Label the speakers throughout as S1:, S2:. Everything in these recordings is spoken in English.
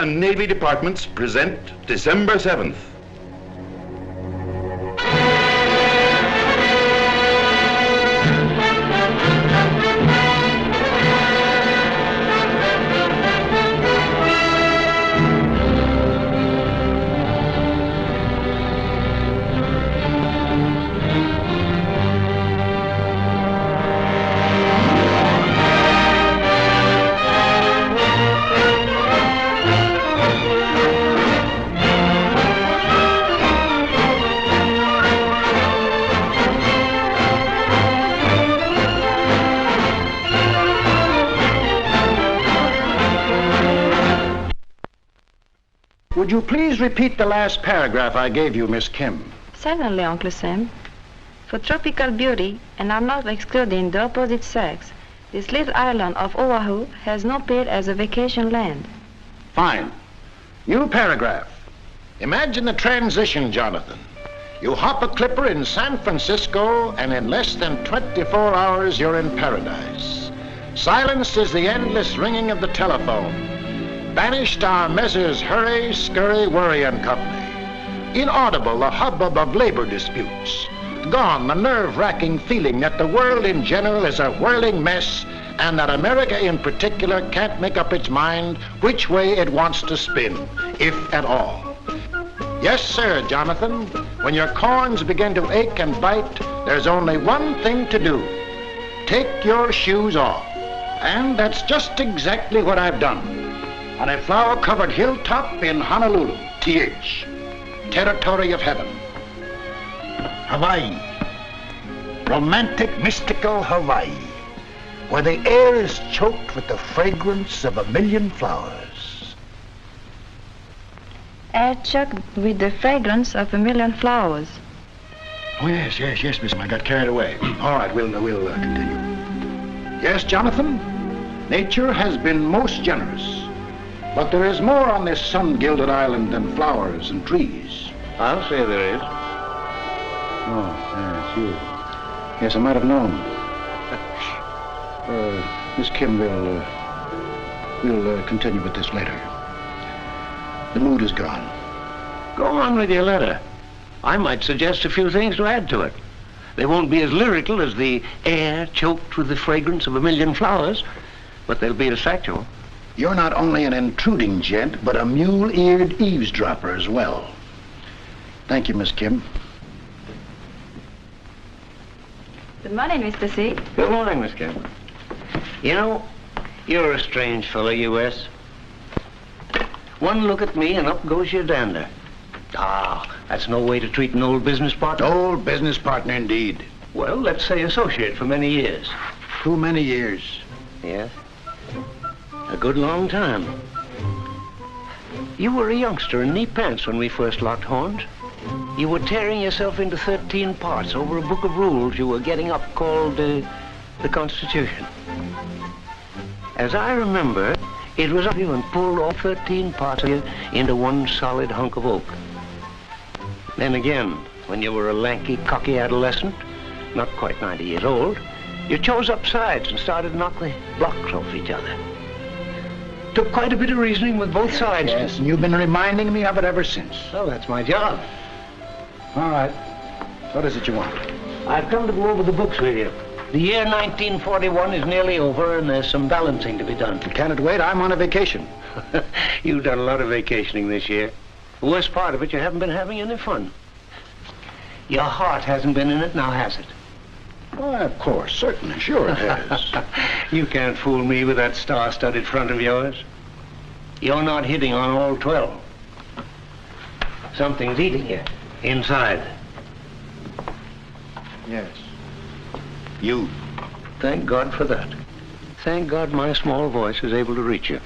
S1: and Navy departments present December 7th.
S2: Would you please repeat the last paragraph I gave you, Miss Kim?
S3: Certainly, Uncle Sam. For tropical beauty, and I'm not excluding the opposite sex, this little island of Oahu has no peer as a vacation land.
S2: Fine. New paragraph. Imagine the transition, Jonathan. You hop a clipper in San Francisco, and in less than 24 hours, you're in paradise. Silenced is the endless ringing of the telephone. Banished are Messrs. Hurry, Scurry, Worry and Company. Inaudible the hubbub of labor disputes. Gone the nerve-wracking feeling that the world in general is a whirling mess and that America in particular can't make up its mind which way it wants to spin, if at all. Yes, sir, Jonathan. When your corns begin to ache and bite, there's only one thing to do. Take your shoes off. And that's just exactly what I've done. On a flower-covered hilltop in Honolulu, TH, territory of heaven.
S4: Hawaii, romantic, mystical Hawaii, where the air is choked with the fragrance of 1,000,000 flowers.
S3: Air choked with the fragrance of 1,000,000 flowers.
S2: Oh, yes, Miss. I got carried away. All right, we'll continue. Yes, Jonathan, nature has been most generous. But there is more on this sun-gilded island than flowers and trees.
S5: I'll say there is.
S2: Oh, it's you. Yes, I might have known. Miss Kim, we'll continue with this later. The mood is gone.
S5: Go on with your letter. I might suggest a few things to add to it. They won't be as lyrical as the air choked with the fragrance of 1,000,000 flowers, but they'll be as factual.
S2: You're not only an intruding gent, but a mule-eared eavesdropper as well. Thank you, Miss Kim.
S3: Good morning, Mr. C.
S5: Good morning, Miss Kim. You know, you're a strange fellow, U.S. One look at me and up goes your dander. Ah, that's no way to treat an old business partner.
S2: Old business partner, indeed.
S5: Well, let's say associate for many years.
S2: Too many years.
S5: Yes. A good long time. You were a youngster in knee pants when we first locked horns. You were tearing yourself into 13 parts over a book of rules you were getting up called the Constitution. As I remember, it was up you and pulled all 13 parts of you into one solid hunk of oak. Then again, when you were a lanky, cocky adolescent, not quite 90 years old, you chose up sides and started to knock the blocks off each other. Took quite a bit of reasoning with both sides.
S2: Yes, and you've been reminding me of it ever since.
S5: Well, that's my job.
S2: All right. What is it you want?
S5: I've come to go over the books with you. The year 1941 is nearly over, and there's some balancing to be done.
S2: Can it wait? I'm on a vacation.
S5: You've done a lot of vacationing this year. The worst part of it, you haven't been having any fun. Your heart hasn't been in it, now has it?
S2: Why, of course, certainly, sure it has.
S5: You can't fool me with that star-studded front of yours. You're not hitting on all 12. Something's eating you, inside.
S2: Yes. You.
S5: Thank God for that. Thank God my small voice is able to reach you.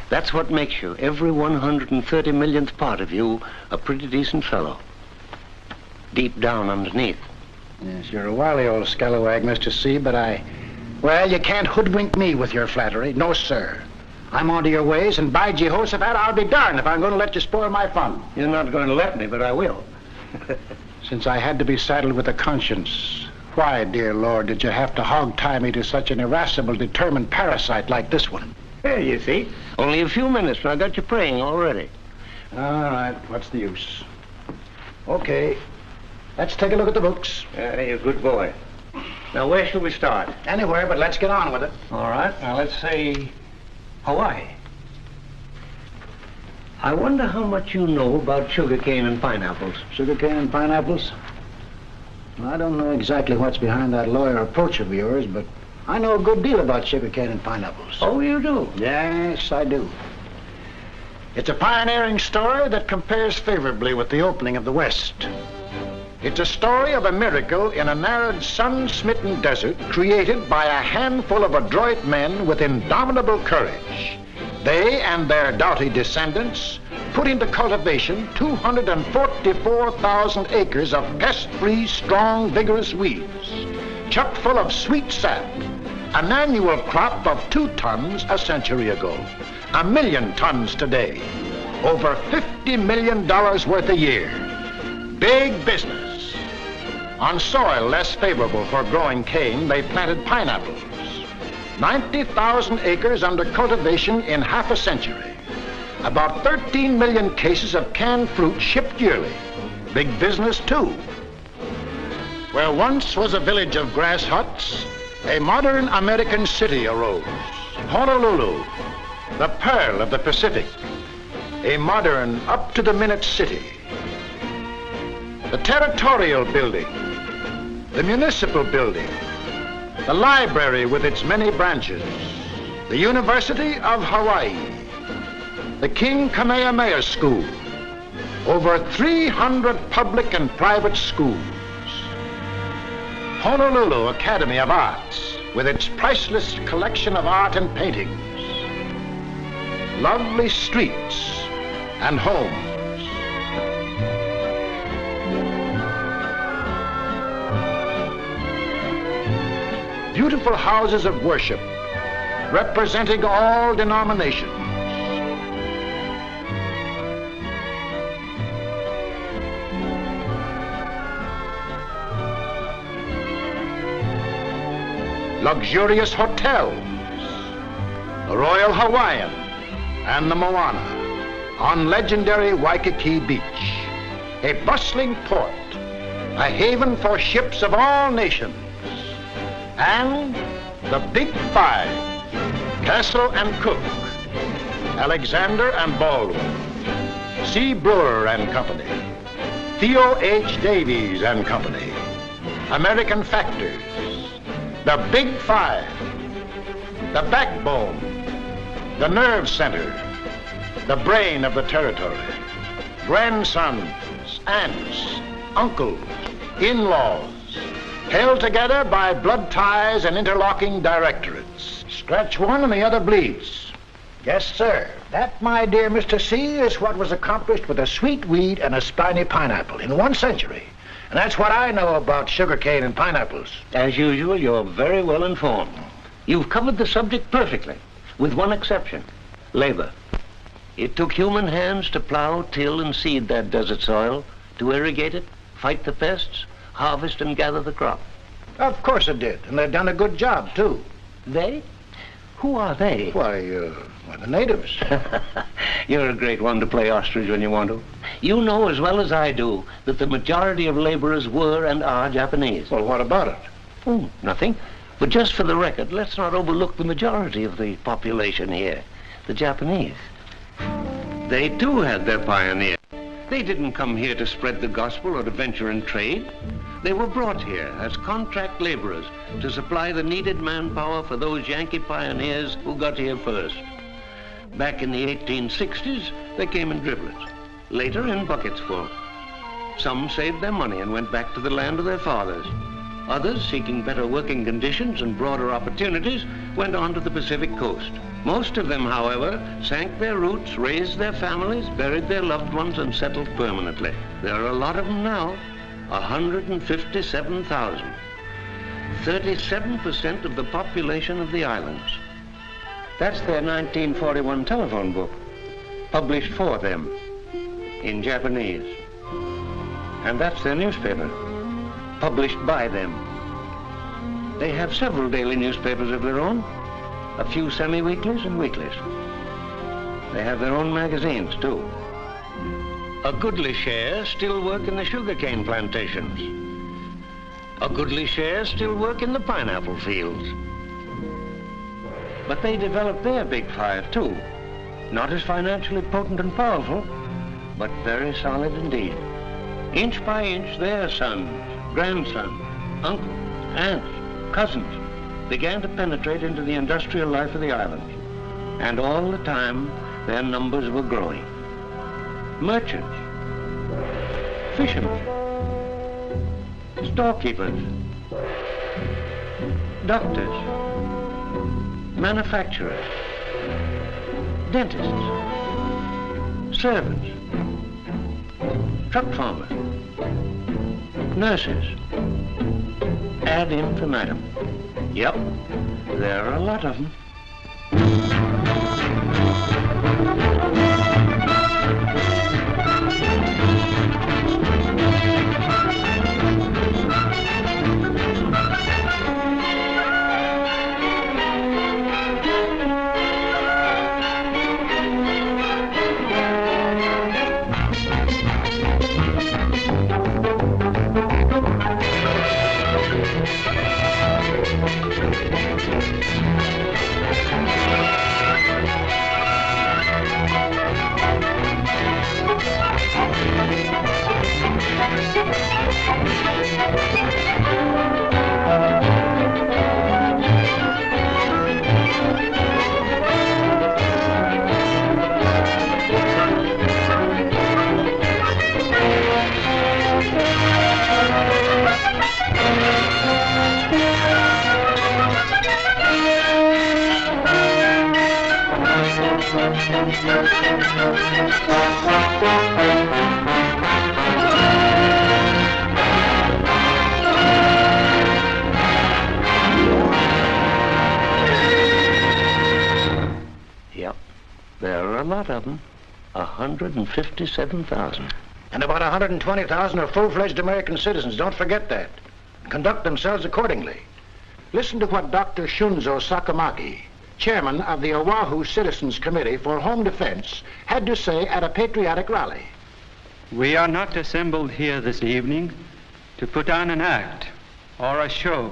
S5: That's what makes you, every 130 millionth part of you, a pretty decent fellow. Deep down underneath.
S2: Yes, you're a wily old scalawag, Mr. C, but well, you can't hoodwink me with your flattery. No, sir. I'm onto your ways, and by Jehoshaphat, I'll be darned if I'm going to let you spoil my fun.
S5: You're not going to let me, but I will.
S2: Since I had to be saddled with a conscience, why, dear Lord, did you have to hog-tie me to such an irascible, determined parasite like this one?
S4: Here, you see.
S5: Only a few minutes, and I got you praying already.
S4: All right, what's the use? Okay, let's take a look at the books.
S5: You're a good boy. Now, where shall we start?
S4: Anywhere, but let's get on with it.
S5: All right, now let's say Hawaii. I wonder how much you know about sugarcane and pineapples.
S4: Sugarcane and pineapples? Well, I don't know exactly what's behind that lawyer approach of yours, but I know a good deal about sugarcane and pineapples.
S5: Oh, you do?
S4: Yes, I do. It's a pioneering story that compares favorably with the opening of the West. It's a story of a miracle in an arid, sun-smitten desert created by a handful of adroit men with indomitable courage. They and their doughty descendants put into cultivation 244,000 acres of pest-free, strong, vigorous weeds, chock full of sweet sap, an annual crop of 2 tons a century ago, 1 million tons today, over $50 million worth a year. Big business. On soil less favorable for growing cane, they planted pineapples. 90,000 acres under cultivation in half a century. About 13 million cases of canned fruit shipped yearly. Big business, too. Where once was a village of grass huts, a modern American city arose. Honolulu, the pearl of the Pacific. A modern, up-to-the-minute city. The territorial building, the municipal building, the library with its many branches, the University of Hawaii, the King Kamehameha School, over 300 public and private schools. Honolulu Academy of Arts with its priceless collection of art and paintings. Lovely streets and homes. Beautiful houses of worship representing all denominations. Luxurious hotels, the Royal Hawaiian and the Moana on legendary Waikiki Beach, a bustling port, a haven for ships of all nations, and the Big Five, Castle and Cook, Alexander and Baldwin, C. Brewer and Company, Theo H. Davies and Company, American Factors, the Big Five, the backbone, the nerve center, the brain of the territory, grandsons, aunts, uncles, in-laws, held together by blood ties and interlocking directorates. Scratch one and the other bleeds. Yes, sir. That, my dear Mr. C, is what was accomplished with a sweet weed and a spiny pineapple in 1 century. And that's what I know about sugarcane and pineapples.
S5: As usual, you're very well informed. You've covered the subject perfectly, with one exception, labor. It took human hands to plow, till, and seed that desert soil, to irrigate it, fight the pests, harvest and gather the crop.
S4: Of course it did, and they've done a good job, too.
S5: They? Who are they?
S4: Why, the natives.
S5: You're a great one to play ostrich when you want to. You know as well as I do that the majority of laborers were and are Japanese.
S4: Well, what about it?
S5: Oh, nothing. But just for the record, let's not overlook the majority of the population here, the Japanese. They too had their pioneers. They didn't come here to spread the gospel or to venture in trade. They were brought here as contract laborers to supply the needed manpower for those Yankee pioneers who got here first. Back in the 1860s, they came in driblets, later in buckets full. Some saved their money and went back to the land of their fathers. Others, seeking better working conditions and broader opportunities, went on to the Pacific coast. Most of them, however, sank their roots, raised their families, buried their loved ones, and settled permanently. There are a lot of them now, 157,000. 37% of the population of the islands. That's their 1941 telephone book, published for them in Japanese. And that's their newspaper, published by them. They have several daily newspapers of their own, a few semi-weeklies and weeklies. They have their own magazines, too. A goodly share still work in the sugarcane plantations. A goodly share still work in the pineapple fields. But they developed their big five, too. Not as financially potent and powerful, but very solid indeed. Inch by inch, their sons, grandsons, uncles, aunts, cousins began to penetrate into the industrial life of the island. And all the time, their numbers were growing. Merchants, fishermen, storekeepers, doctors, manufacturers, dentists, servants, truck farmers, nurses, ad infinitum. Yep, there are a lot of them. Yep, there are a lot of them. 157,000.
S2: And about 120,000 are full-fledged American citizens. Don't forget that. Conduct themselves accordingly. Listen to what Dr. Shunzo Sakamaki, chairman of the Oahu Citizens Committee for Home Defense, had to say at a patriotic rally.
S6: We are not assembled here this evening to put on an act or a show.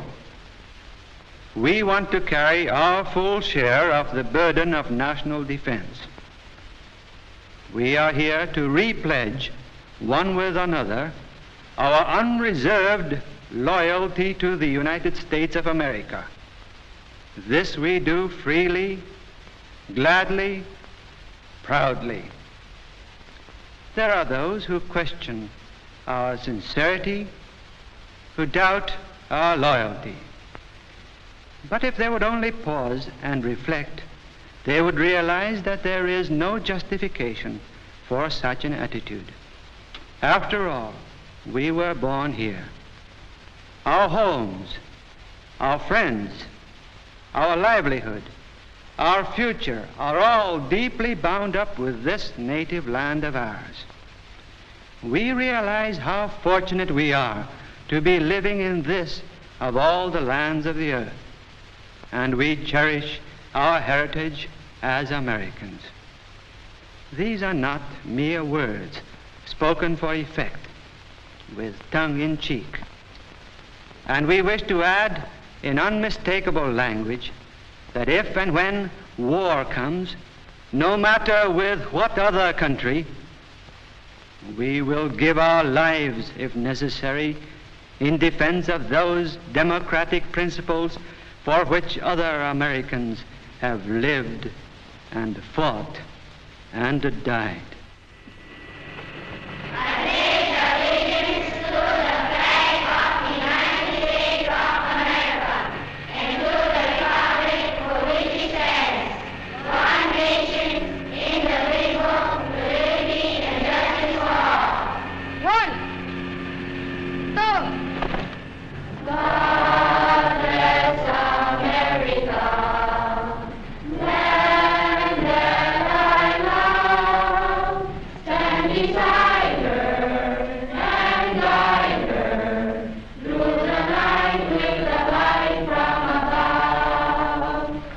S6: We want to carry our full share of the burden of national defense. We are here to repledge, one with another, our unreserved loyalty to the United States of America. This we do freely, gladly, proudly. There are those who question our sincerity, who doubt our loyalty. But if they would only pause and reflect, they would realize that there is no justification for such an attitude. After all, we were born here. Our homes, our friends, our livelihood, our future are all deeply bound up with this native land of ours. We realize how fortunate we are to be living in this of all the lands of the earth, and we cherish our heritage as Americans. These are not mere words spoken for effect, with tongue in cheek. And we wish to add in unmistakable language that if and when war comes, no matter with what other country, we will give our lives, if necessary, in defense of those democratic principles for which other Americans have lived and fought and died.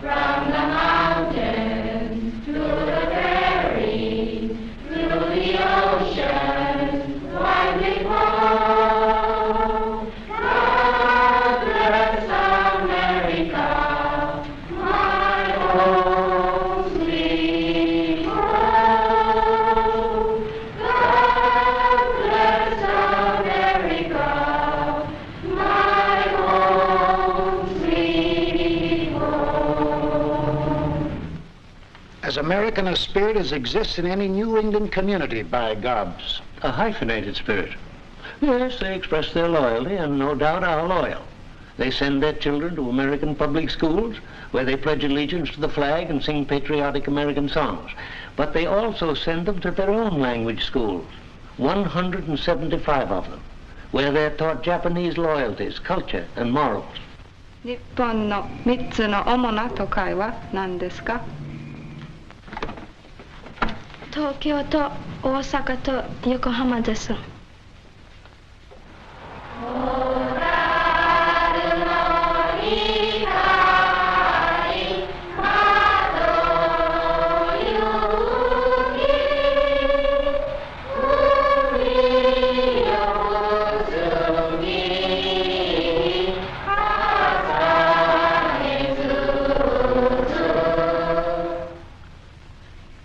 S7: From the
S2: reckon a spirit as exists in any New England community, by gobs.
S5: A hyphenated spirit. Yes, they express their loyalty and no doubt are loyal. They send their children to American public schools where they pledge allegiance to the flag and sing patriotic American songs. But they also send them to their own language schools, 175 of them, where they're taught Japanese loyalties, culture, and morals.
S3: 日本の3つの主な都会は何ですか？東京と大阪と横浜です。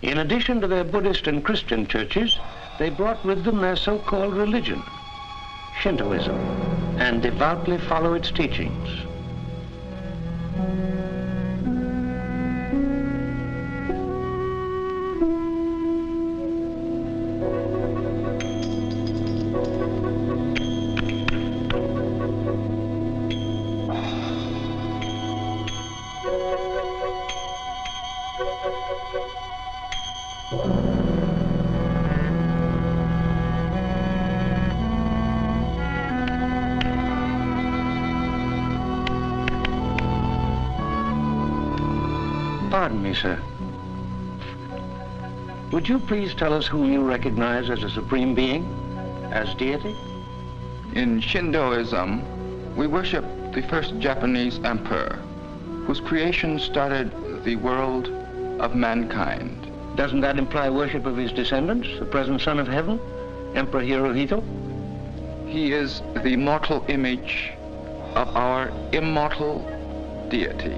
S5: In addition to their Buddhist and Christian churches, they brought with them their so-called religion, Shintoism, and devoutly follow its teachings. Pardon me, sir. Would you please tell us whom you recognize as a supreme being, as deity?
S7: In Shintoism, we worship the first Japanese emperor, whose creation started the world of mankind.
S5: Doesn't that imply worship of his descendants, the present son of heaven, Emperor Hirohito?
S7: He is the mortal image of our immortal deity.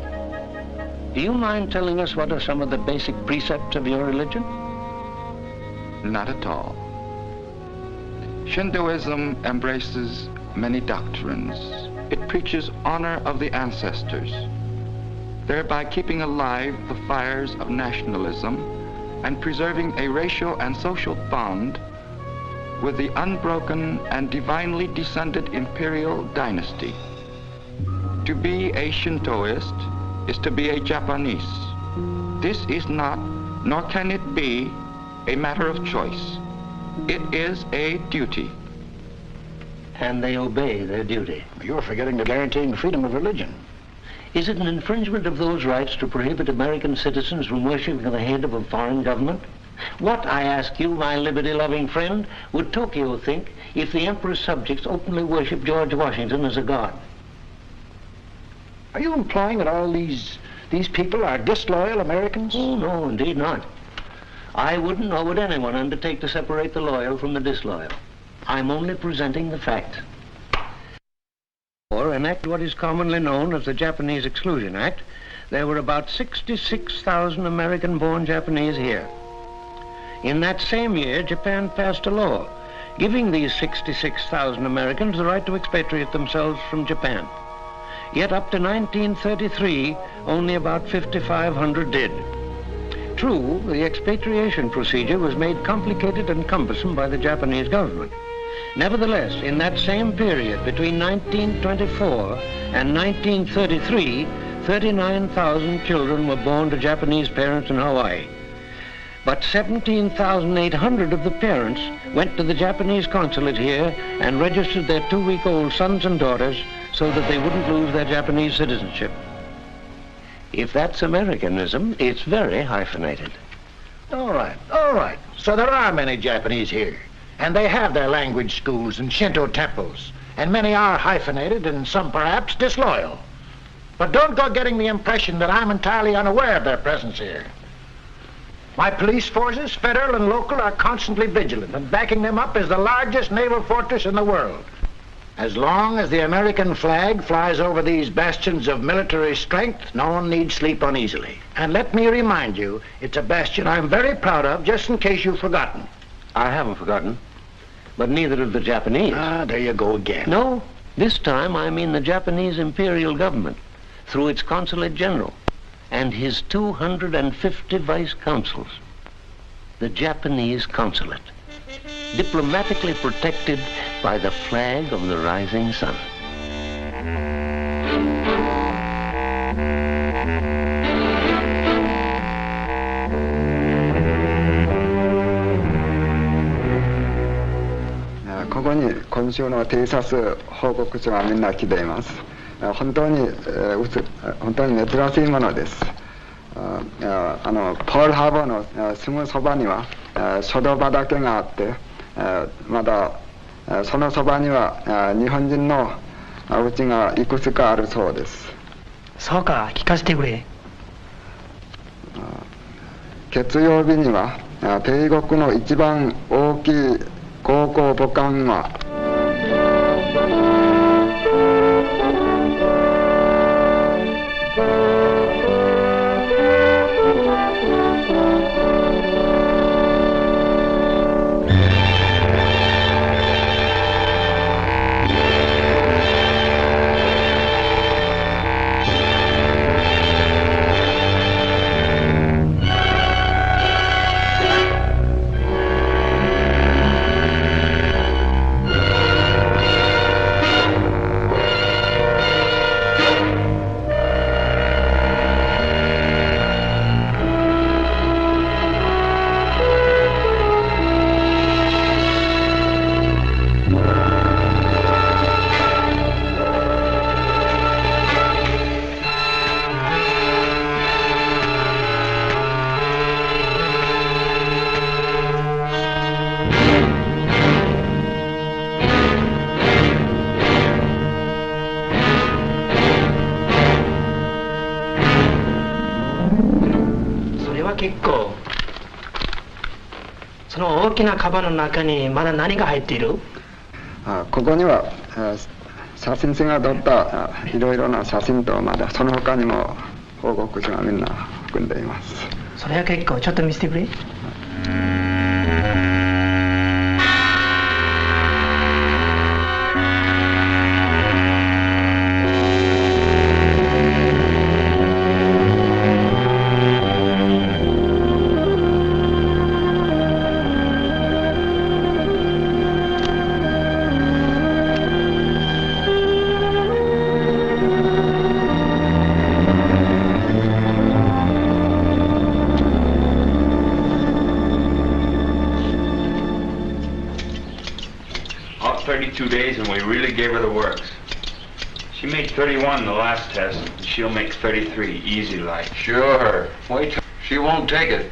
S5: Do you mind telling us what are some of the basic precepts of your religion?
S7: Not at all. Shintoism embraces many doctrines. It preaches honor of the ancestors, thereby keeping alive the fires of nationalism and preserving a racial and social bond with the unbroken and divinely descended imperial dynasty. To be a Shintoist is to be a Japanese. This is not, nor can it be, a matter of choice. It is a duty.
S5: And they obey their duty.
S2: You're forgetting the guaranteeing freedom of religion.
S5: Is it an infringement of those rights to prohibit American citizens from worshiping the head of a foreign government? What, I ask you, my liberty-loving friend, would Tokyo think if the emperor's subjects openly worship George Washington as a god?
S2: Are you implying that all these people are disloyal Americans?
S5: Oh, no, indeed not. I wouldn't, nor would anyone undertake to separate the loyal from the disloyal. I'm only presenting the fact. Or enact what is commonly known as the Japanese Exclusion Act, there were about 66,000 American-born Japanese here. In that same year, Japan passed a law giving these 66,000 Americans the right to expatriate themselves from Japan. Yet up to 1933, only about 5,500 did. True, the expatriation procedure was made complicated and cumbersome by the Japanese government. Nevertheless, in that same period, between 1924 and 1933, 39,000 children were born to Japanese parents in Hawaii. But 17,800 of the parents went to the Japanese consulate here and registered their 2-week-old sons and daughters so that they wouldn't lose their Japanese citizenship. If that's Americanism, it's very hyphenated.
S2: All right. So there are many Japanese here, and they have their language schools and Shinto temples, and many are hyphenated and some perhaps disloyal. But don't go getting the impression that I'm entirely unaware of their presence here. My police forces, federal and local, are constantly vigilant, and backing them up is the largest naval fortress in the world. As long as the American flag flies over these bastions of military strength, no one need sleep uneasily. And let me remind you, it's a bastion I'm very proud of, just in case you've forgotten.
S5: I haven't forgotten, but neither have the Japanese.
S2: Ah, there you go again.
S5: No, this time I mean the Japanese imperial government, through its consulate general and his 250 vice consuls. the Japanese consulate, diplomatically protected by the flag of the rising sun.
S8: ここに今週の偵察報告書がみんな来ています。本当に珍しいものです。ポールハーバーのすぐそばには書道畑があって、まだそのそばには日本人のうちがいくつかあるそうです。
S9: そうか、聞かせてくれ。
S8: 月曜日には帝国の一番大きい航空母艦が
S9: 結構。その大きなカバンの中にまだ何が入っている？
S8: ここには写真誌が撮ったいろいろな写真と、まだその他にも報告書がみんな含んでいます。
S9: それは結構。ちょっと見せてくれ。
S6: Out 32 days and we really gave her the works. She made 31 the last test, and she'll make 33, easy like.
S1: Sure. Wait till she won't take it.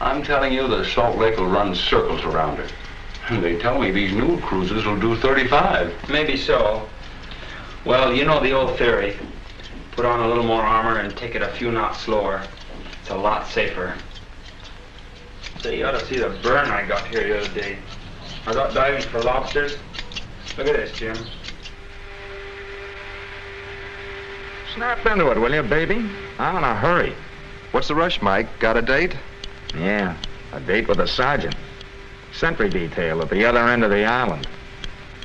S1: I'm telling you, the Salt Lake will run circles around her. They tell me these new cruises will do 35.
S6: Maybe so. Well, you know the old theory. Put on a little more armor and take it a few knots slower. It's a lot safer. Say, you ought to see the burn I got here the other day. I got diving for lobsters. Look at this, Jim.
S2: Snap into it, will you, baby? I'm in a hurry.
S7: What's the rush, Mike? Got a date?
S2: Yeah, a date with a sergeant. Sentry detail at the other end of the island.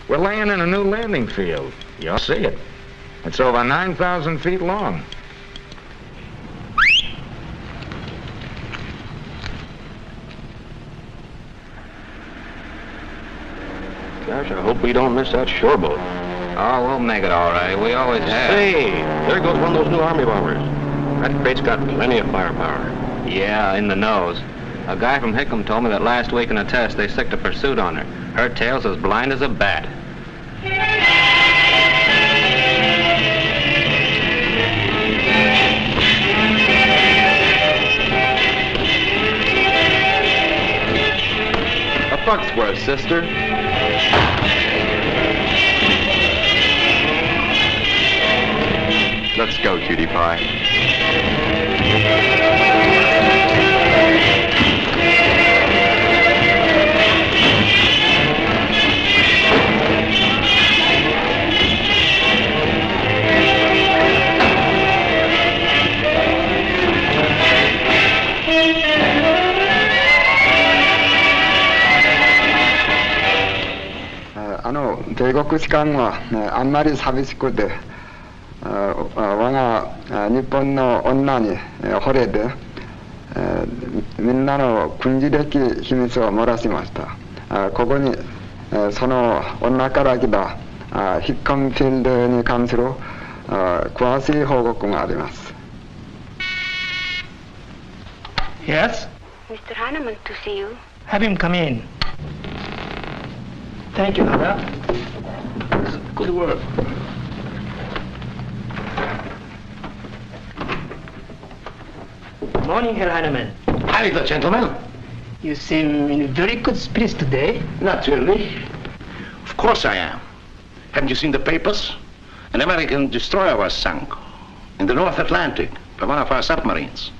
S2: We're laying in a new landing field. You'll see it. It's over 9,000 feet long.
S10: Gosh, I hope we don't miss that shore boat.
S11: Oh, we'll make it all right. We always have.
S10: Hey, there goes one of those new Army bombers. That crate's got plenty of firepower.
S11: Yeah, in the nose. A guy from Hickam told me that last week in a test they sicked a pursuit on her. Her tail's as blind as a bat.
S7: A buck's worth, sister. Let's go, cutie pie.
S8: 帝国士官はあんまり寂しくて、我が日本の女に惚れて、みんなの軍事的秘密を漏らしました。ここに、その女から来たヒッコンフィールドに関する詳しい報告があります。
S9: Yes?
S3: Mr. Heinemann to see you.
S9: Have him come in. Thank you, Ada.
S4: Good work.
S9: Morning, Herr Heinemann.
S4: Howdy, gentlemen.
S9: You seem in very good spirits today.
S4: Not really. Of course I am. Haven't you seen the papers? An American destroyer was sunk in the North Atlantic by one of our submarines.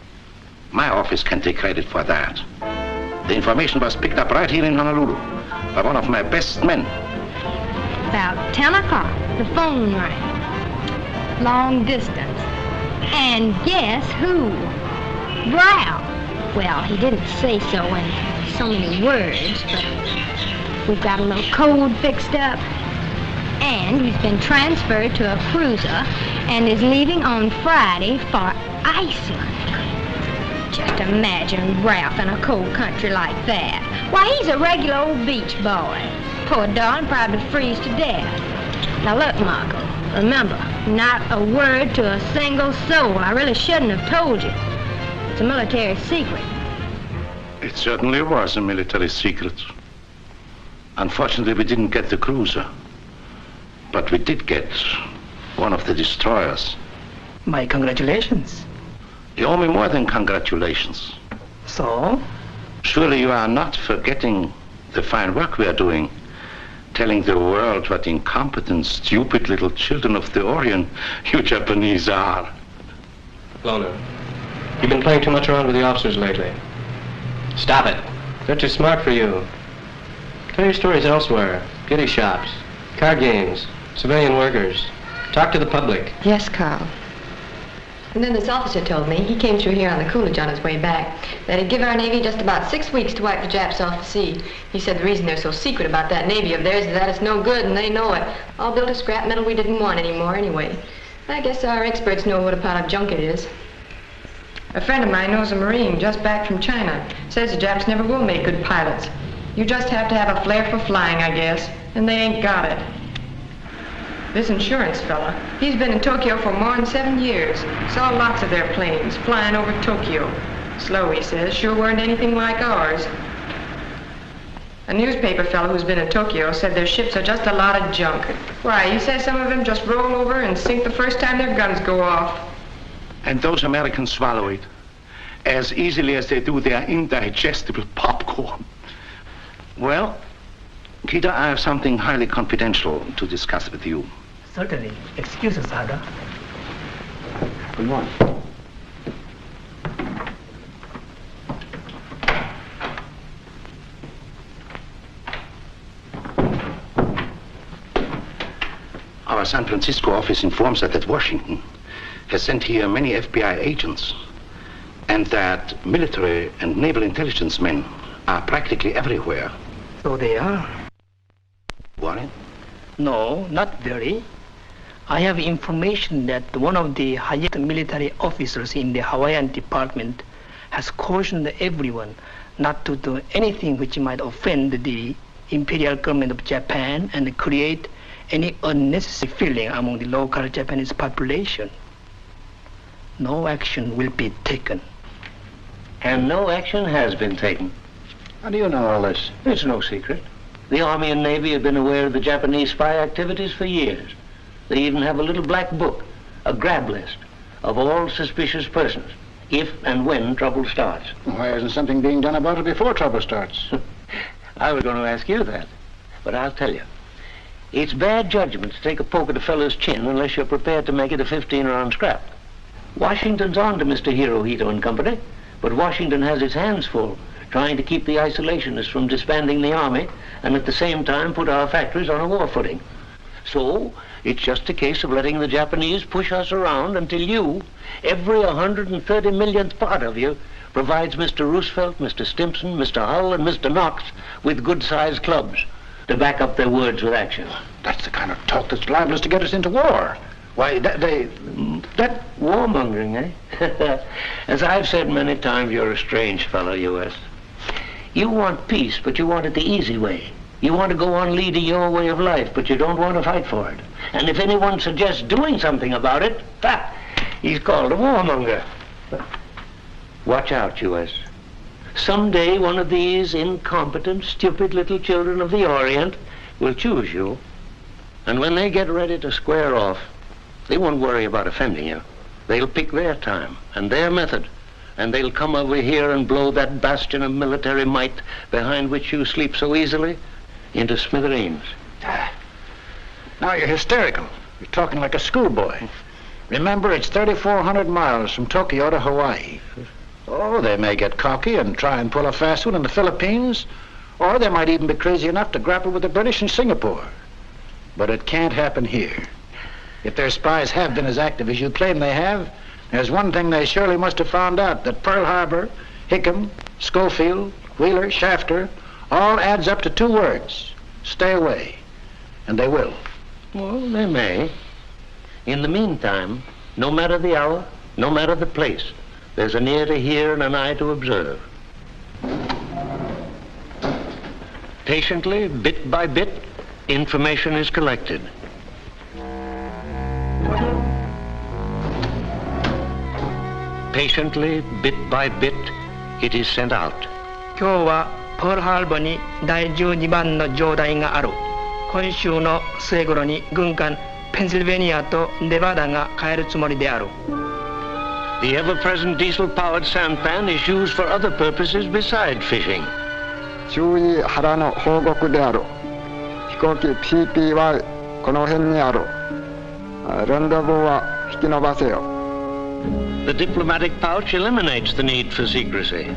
S4: My office can take credit for that. The information was picked up right here in Honolulu by one of my best men.
S12: About 10 o'clock, the phone rang. Long distance. And guess who? Brown. Well, he didn't say so in so many words, but we've got a little code fixed up. And he's been transferred to a cruiser and is leaving on Friday for Iceland. Just imagine Ralph in a cold country like that. Why, he's a regular old beach boy. Poor darling, probably freeze to death. Now look, Marco, remember, not a word to a single soul. I really shouldn't have told you. It's a military secret.
S4: It certainly was a military secret. Unfortunately, we didn't get the cruiser. But we did get one of the destroyers.
S9: My congratulations.
S4: You owe me more than congratulations.
S9: So?
S4: Surely you are not forgetting the fine work we are doing, telling the world what incompetent, stupid little children of the Orient you Japanese are.
S10: Loner, you've been playing too much around with the officers lately. Stop it. They're too smart for you. Tell your stories elsewhere. Goodie shops, card games, civilian workers. Talk to the public.
S13: Yes, Carl. And then this officer told me, he came through here on the Coolidge on his way back, that he'd give our Navy just about 6 weeks to wipe the Japs off the sea. He said the reason they're so secret about that Navy of theirs is that it's no good and they know it. All built of scrap metal we didn't want anymore anyway. I guess our experts know what a pile of junk it is.
S14: A friend of mine knows a Marine just back from China. Says the Japs never will make good pilots. You just have to have a flair for flying, I guess, and they ain't got it. This insurance fella, he's been in Tokyo for more than 7 years. Saw lots of their planes flying over Tokyo. Slow, he says, sure weren't anything like ours. A newspaper fellow who's been in Tokyo said their ships are just a lot of junk. Why, he says some of them just roll over and sink the first time their guns go off.
S4: And those Americans swallow it as easily as they do their indigestible popcorn. Well, Kita, I have something highly confidential to discuss with you.
S9: Certainly. Excuse us, Ada.
S4: Good morning. Our San Francisco office informs us that Washington has sent here many FBI agents and that military and naval intelligence men are practically everywhere.
S9: So they are?
S4: Worried?
S9: No, not very. I have information that one of the highest military officers in the Hawaiian department has cautioned everyone not to do anything which might offend the imperial government of Japan and create any unnecessary feeling among the local Japanese population. No action will be taken.
S5: And no action has been taken.
S2: How do you know all this?
S5: It's no secret. The Army and Navy have been aware of the Japanese spy activities for years. They even have a little black book, a grab list, of all suspicious persons, if and when trouble starts.
S2: Why isn't something being done about it before trouble starts?
S5: I was going to ask you that, but I'll tell you. It's bad judgment to take a poke at a fellow's chin unless you're prepared to make it a 15-round scrap. Washington's on to Mr. Hirohito and company, but Washington has its hands full trying to keep the isolationists from disbanding the army and at the same time put our factories on a war footing. So it's just a case of letting the Japanese push us around until you, every 130 millionth part of you, provides Mr. Roosevelt, Mr. Stimson, Mr. Hull, and Mr. Knox with good-sized clubs to back up their words with action.
S2: That's the kind of talk that's liable to get us into war. Why,
S5: That warmongering, eh? As I've said many times, you're a strange fellow, U.S. You want peace, but you want it the easy way. You want to go on leading your way of life, but you don't want to fight for it. And if anyone suggests doing something about it, he's called a warmonger. Watch out, U.S. Someday one of these incompetent, stupid little children of the Orient will choose you. And when they get ready to square off, they won't worry about offending you. They'll pick their time and their method. And they'll come over here and blow that bastion of military might behind which you sleep so easily into smithereens.
S2: Now you're hysterical. You're talking like a schoolboy. Remember, it's 3,400 miles from Tokyo to Hawaii. Oh, they may get cocky and try and pull a fast one in the Philippines, or they might even be crazy enough to grapple with the British in Singapore. But it can't happen here. If their spies have been as active as you claim they have, there's one thing they surely must have found out, that Pearl Harbor, Hickam, Schofield, Wheeler, Shafter, all adds up to 2 words: stay away. And they will.
S5: Well, they may. In the meantime, no matter the hour, no matter the place, there's an ear to hear and an eye to observe. Patiently, bit by bit, information is collected. Patiently, bit by bit, it is sent out.
S9: 今日はポールハーバーに第12番の上代がある。今週の末頃に軍艦ペンシルベニアとネバダが帰るつもりである。
S5: The ever-present diesel-powered sampan is used for other purposes besides fishing.
S8: 注意腹の報告である。飛行機 PPY この辺にある。レンドブは引き延ばせよ。
S5: The diplomatic pouch eliminates the need for secrecy.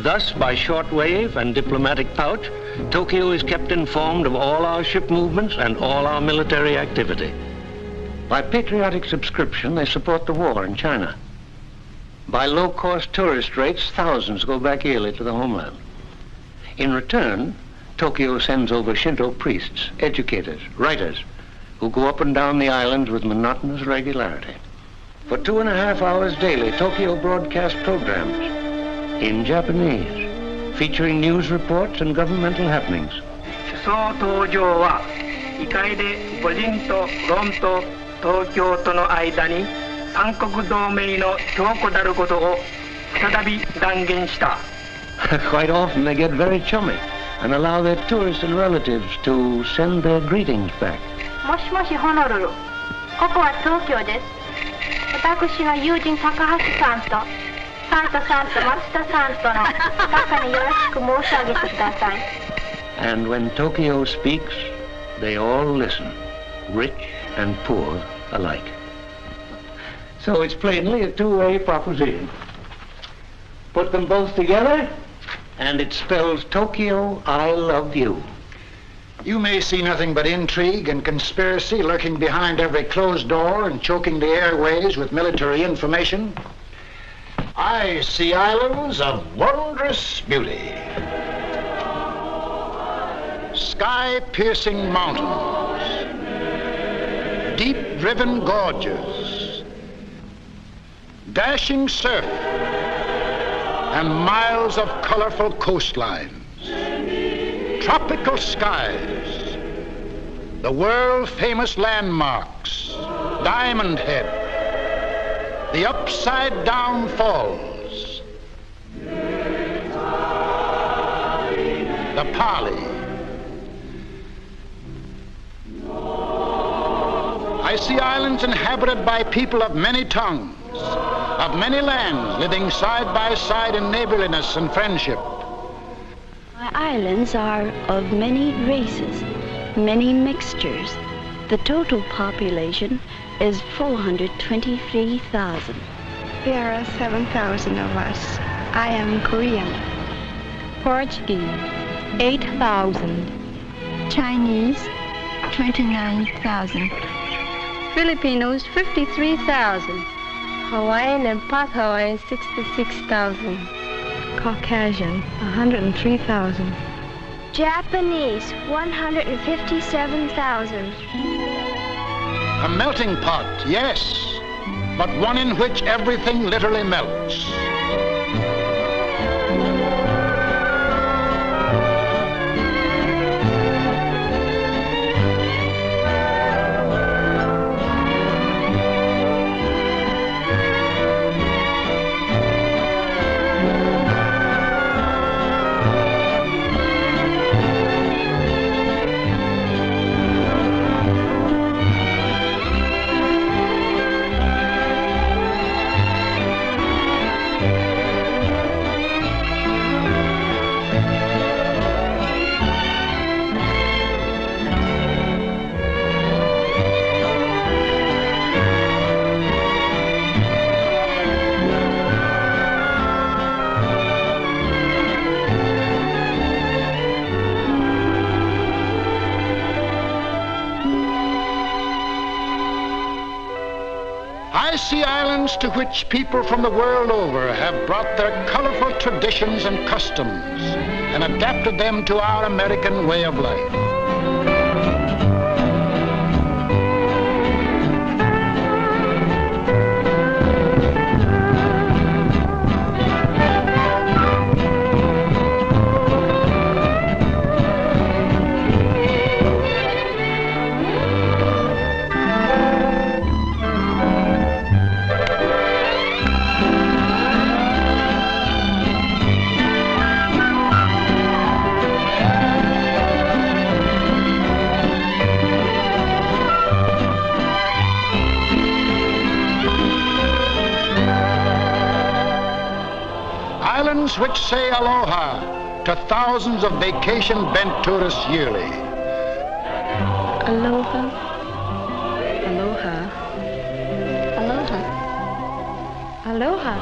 S5: Thus, by shortwave and diplomatic pouch, Tokyo is kept informed of all our ship movements and all our military activity. By patriotic subscription, they support the war in China. By low-cost tourist rates, thousands go back yearly to the homeland. In return, Tokyo sends over Shinto priests, educators, writers, who go up and down the islands with monotonous regularity. For 2.5 hours daily, Tokyo broadcasts programs in Japanese, featuring news reports and governmental happenings.
S9: 首相登場は議会で御人とロンと東京との間に三国同盟の強固なることを再び断言した。
S5: Quite often they get very chummy and allow their tourists and relatives to send their greetings back.
S12: もしもしホノルル、ここは東京です。私の友人高橋さんとサンタさんと松田さんとの中によろしく申し上げてください。
S5: And when Tokyo speaks, they all listen, rich and poor alike. So it's plainly a two-way proposition. Put them both together, and it spells Tokyo, I love you.
S2: You may see nothing but intrigue and conspiracy lurking behind every closed door and choking the airways with military information. I see islands of wondrous beauty, sky-piercing mountains, deep-driven gorges, dashing surf, and miles of colorful coastlines, tropical skies, the world-famous landmarks, Diamond Head, the upside-down falls, the Pali. I see islands inhabited by people of many tongues, of many lands, living side by side in neighborliness and friendship.
S15: My islands are of many races, many mixtures. The total population is 423,000.
S3: There are 7,000 of us. I am Korean.
S12: Portuguese, 8,000.
S3: Chinese, 29,000.
S12: Filipinos, 53,000. Hawaiian and Part Hawaiian, 66,000.
S3: Caucasian, 103,000.
S16: Japanese, 157,000.
S2: A melting pot, yes, but one in which everything literally melts. I see islands to which people from the world over have brought their colorful traditions and customs and adapted them to our American way of life. Islands which say aloha to thousands of vacation-bent tourists yearly.
S3: Aloha. Aloha. Aloha. Aloha.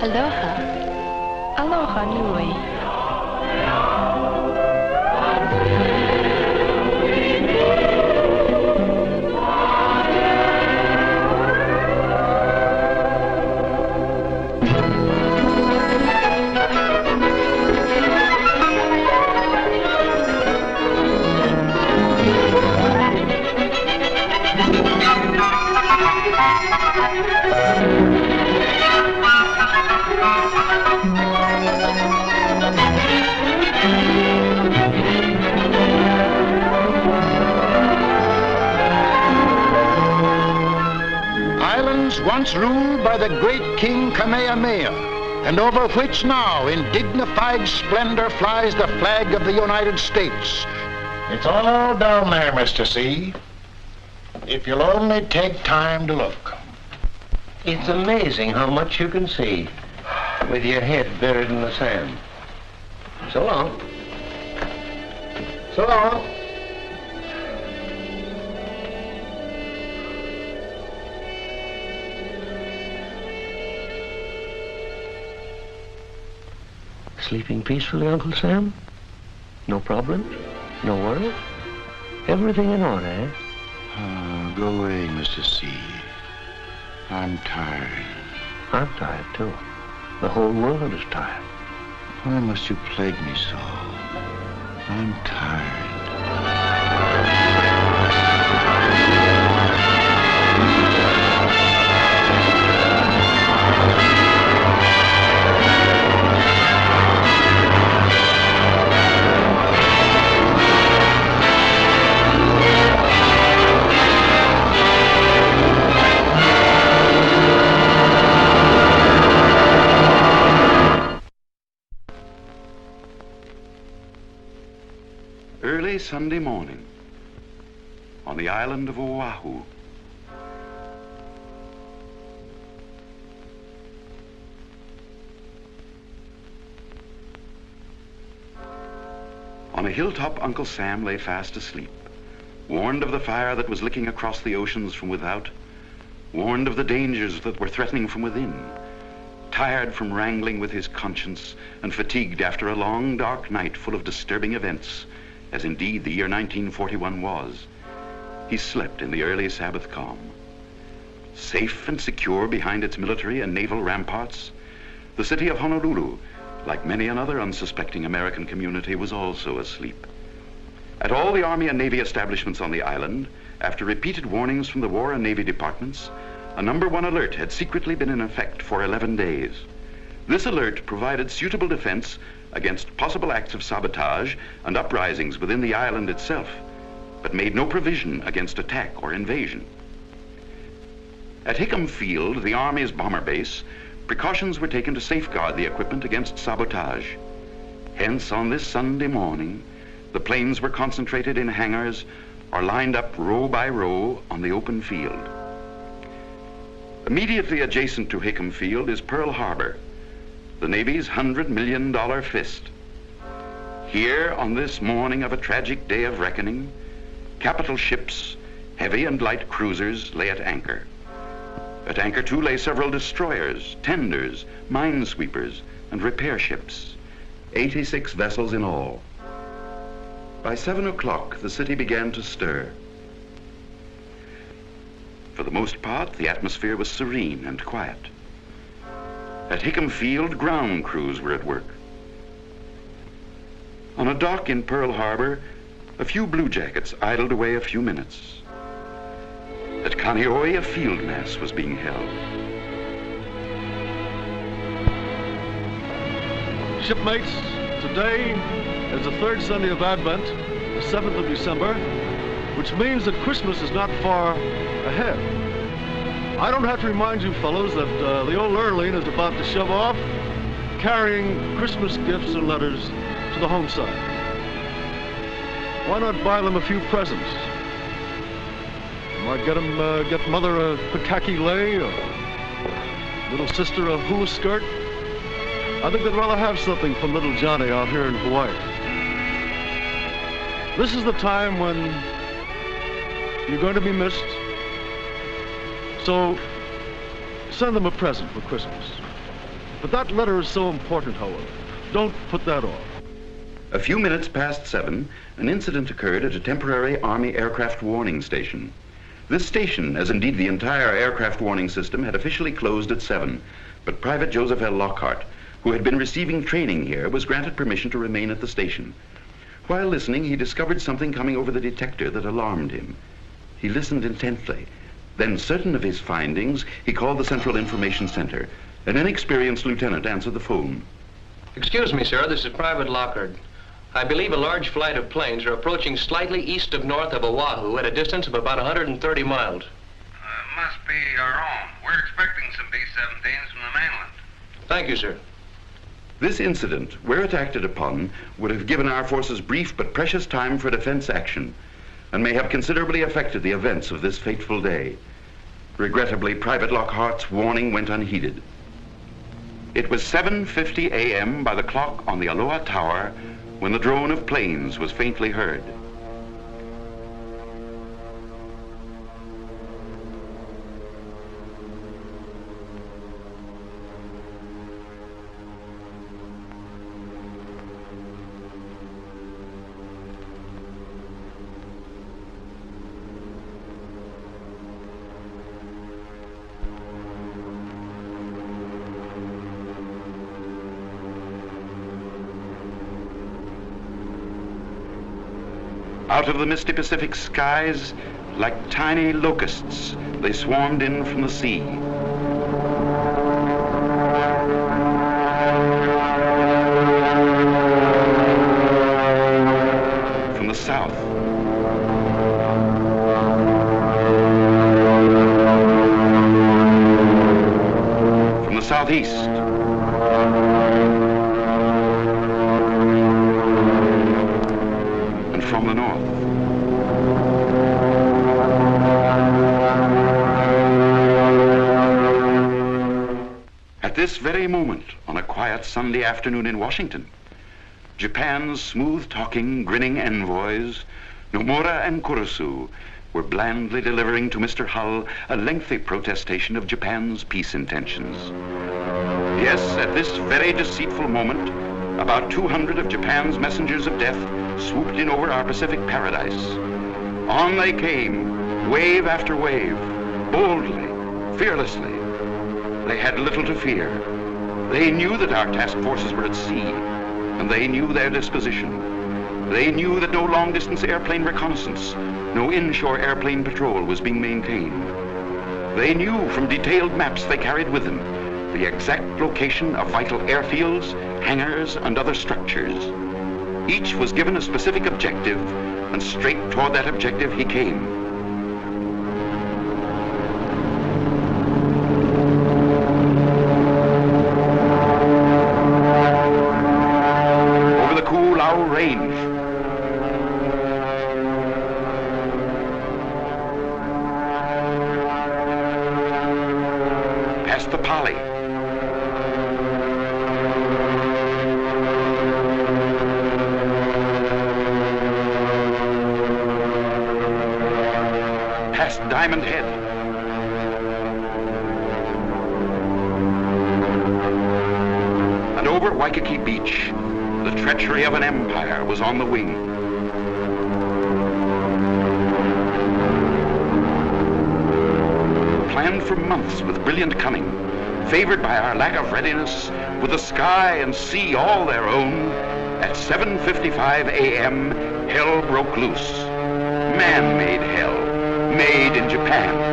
S3: Aloha. Aloha nui.
S2: Islands once ruled by the great King Kamehameha, and over which now in dignified splendor flies the flag of the United States. It's all down there, Mr. C, if you'll only take time to look.
S5: It's amazing how much you can see with your head buried in the sand. So long. So long. Sleeping peacefully, Uncle Sam? No problems? No worries? Everything in order, eh?
S2: Go away, Mr. C. I'm tired.
S5: I'm tired, too. The whole world is tired.
S2: Why must you plague me so? I'm tired.
S17: Early Sunday morning on the island of Oahu. On a hilltop, Uncle Sam lay fast asleep, warned of the fire that was licking across the oceans from without, warned of the dangers that were threatening from within, tired from wrangling with his conscience and fatigued after a long, dark night full of disturbing events, as indeed the year 1941 was. He slept in the early Sabbath calm. Safe and secure behind its military and naval ramparts, the city of Honolulu, like many another unsuspecting American community, was also asleep. At all the Army and Navy establishments on the island, after repeated warnings from the War and Navy departments, a #1 alert had secretly been in effect for 11 days. This alert provided suitable defense against possible acts of sabotage and uprisings within the island itself, but made no provision against attack or invasion. At Hickam Field, the Army's bomber base, precautions were taken to safeguard the equipment against sabotage. Hence, on this Sunday morning, the planes were concentrated in hangars or lined up row by row on the open field. Immediately adjacent to Hickam Field is Pearl Harbor, the Navy's $100 million fist. Here, on this morning of a tragic day of reckoning, capital ships, heavy and light cruisers, lay at anchor. At anchor, too, lay several destroyers, tenders, minesweepers, and repair ships, 86 vessels in all. By 7 o'clock, the city began to stir. For the most part, the atmosphere was serene and quiet. At Hickam Field, ground crews were at work. On a dock in Pearl Harbor, a few bluejackets idled away a few minutes. At Kaneohe, a field mass was being held.
S18: Shipmates, today is the third Sunday of Advent, the 7th of December, which means that Christmas is not far ahead. I don't have to remind you fellows that the old Lurleen is about to shove off, carrying Christmas gifts and letters to the home side. Why not buy them a few presents? You might get Mother a Pikaki lei, or little sister a hula skirt. I think they'd rather have something from little Johnny out here in Hawaii. This is the time when you're going to be missed. So send them a present for Christmas. But that letter is so important, however. Don't put that off.
S17: A few minutes past 7, an incident occurred at a temporary Army aircraft warning station. This station, as indeed the entire aircraft warning system, had officially closed at 7, but Private Joseph L. Lockhart, who had been receiving training here, was granted permission to remain at the station. While listening, he discovered something coming over the detector that alarmed him. He listened intently. Then, certain of his findings, he called the Central Information Center. An inexperienced lieutenant answered the phone.
S10: Excuse me, sir, this is Private Lockhart. I believe a large flight of planes are approaching slightly east of north of Oahu at a distance of about 130 miles.
S1: Must be our own. We're expecting some B-17s from the mainland.
S10: Thank you, sir.
S17: This incident, were it acted upon, would have given our forces brief but precious time for defense action, and may have considerably affected the events of this fateful day. Regrettably, Private Lockhart's warning went unheeded. It was 7:50 a.m. by the clock on the Aloha Tower when the drone of planes was faintly heard. Out of the misty Pacific skies, like tiny locusts, they swarmed in from the sea. From the south. From the southeast. From the north. At this very moment, on a quiet Sunday afternoon in Washington, Japan's smooth-talking, grinning envoys, Nomura and Kurusu, were blandly delivering to Mr. Hull a lengthy protestation of Japan's peace intentions. Yes, at this very deceitful moment, about 200 of Japan's messengers of death swooped in over our Pacific paradise. On they came, wave after wave, boldly, fearlessly. They had little to fear. They knew that our task forces were at sea, and they knew their disposition. They knew that no long-distance airplane reconnaissance, no inshore airplane patrol was being maintained. They knew from detailed maps they carried with them the exact location of vital airfields, hangars, and other structures. Each was given a specific objective, and straight toward that objective he came. Over the Koolau Range, past the Pali, past Diamond Head, and over Waikiki Beach, the treachery of an empire was on the wing. Planned for months with brilliant cunning, favored by our lack of readiness, with the sky and sea all their own, at 7:55 a.m., hell broke loose. Man-made hell, made in Japan.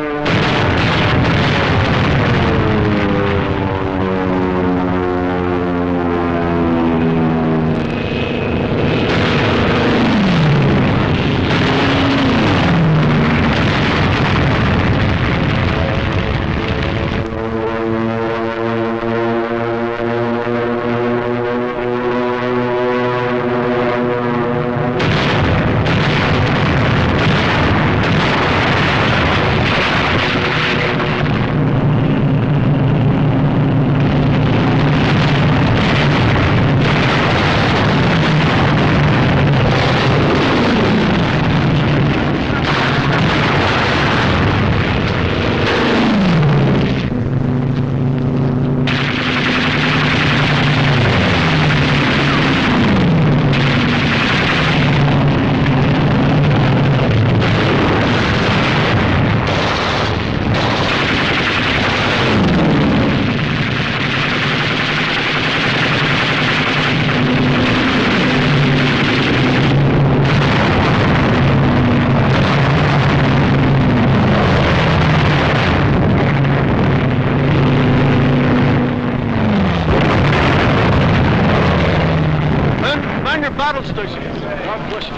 S18: Battle station. God bless you.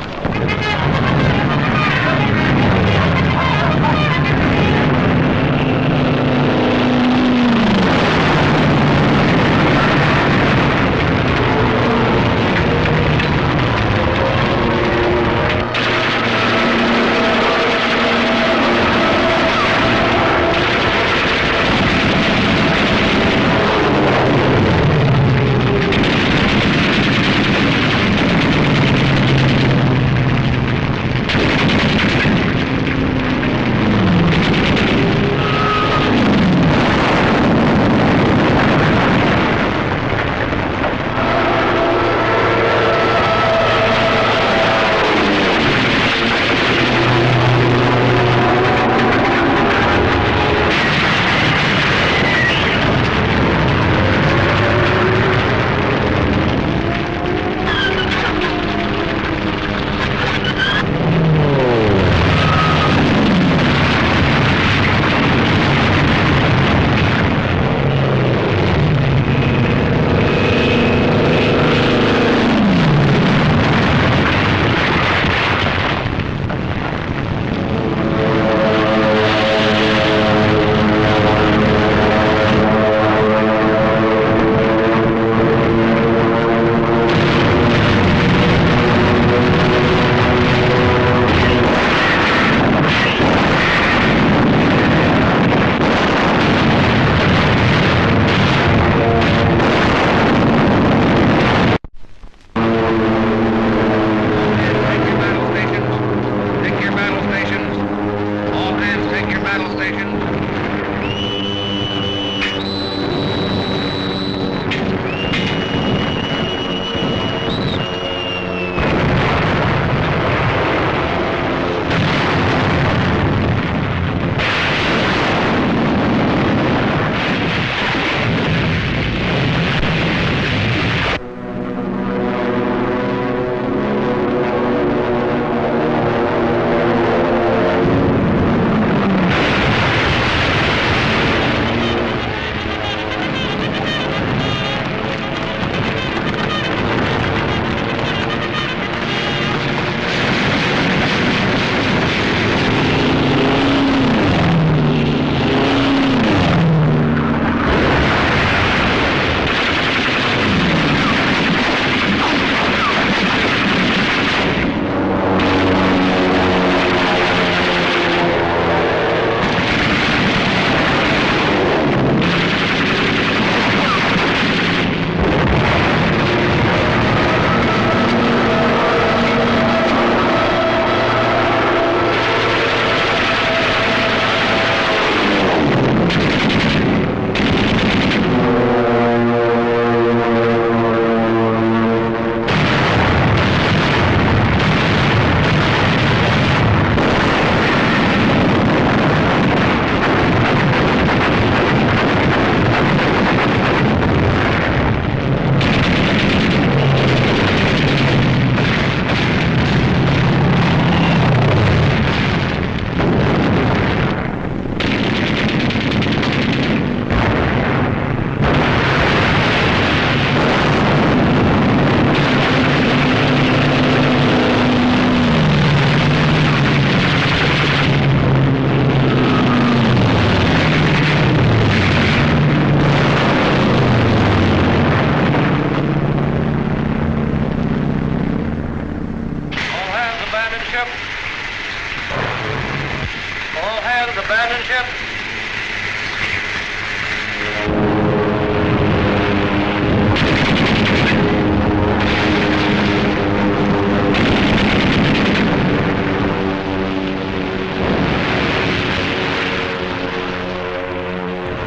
S19: All hands abandon ship.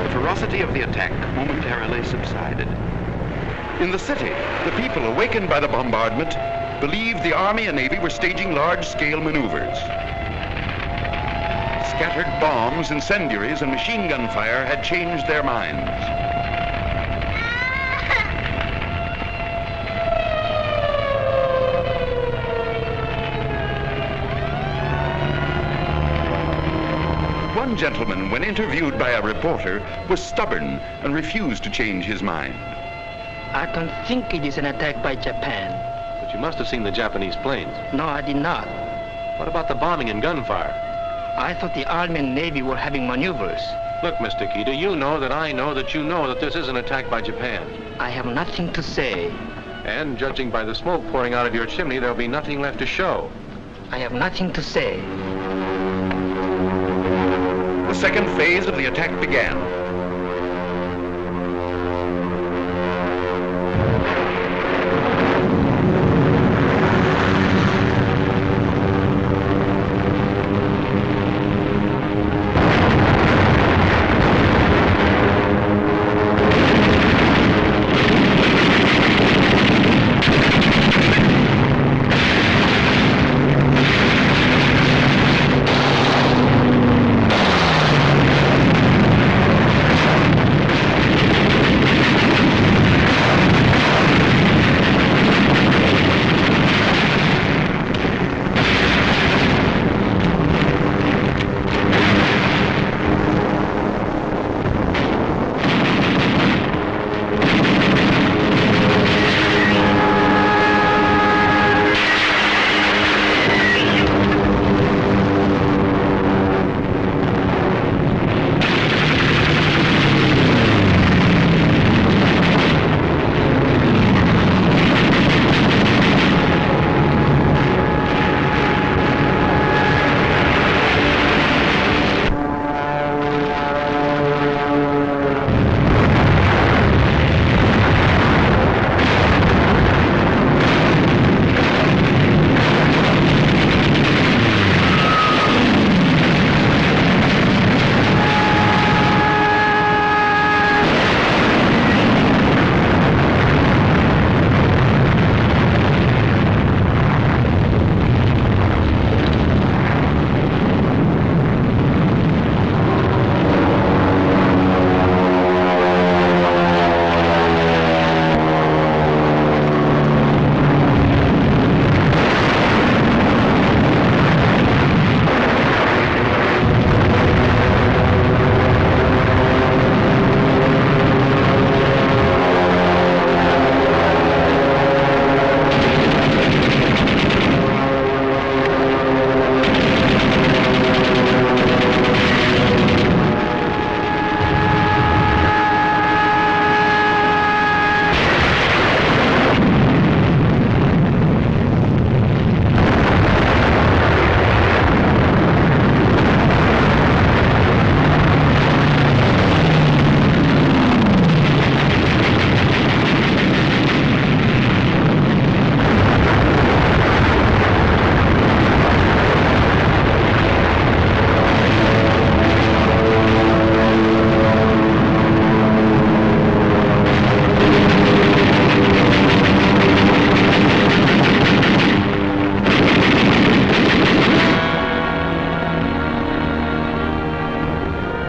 S17: The ferocity of the attack momentarily subsided. In the city, the people, awakened by the bombardment, believed the Army and Navy were staging large-scale maneuvers. Scattered bombs, incendiaries, and machine gun fire had changed their minds. One gentleman, when interviewed by a reporter, was stubborn and refused to change his mind.
S9: I don't think it is an attack by Japan.
S20: But you must have seen the Japanese planes.
S9: No, I did not.
S20: What about the bombing and gunfire?
S9: I thought the Army and Navy were having maneuvers.
S20: Look, Mr. Kita, you know that I know that you know that this is an attack by Japan.
S9: I have nothing to say.
S20: And judging by the smoke pouring out of your chimney, there'll be nothing left to show.
S9: I have nothing to say.
S17: The second phase of the attack began.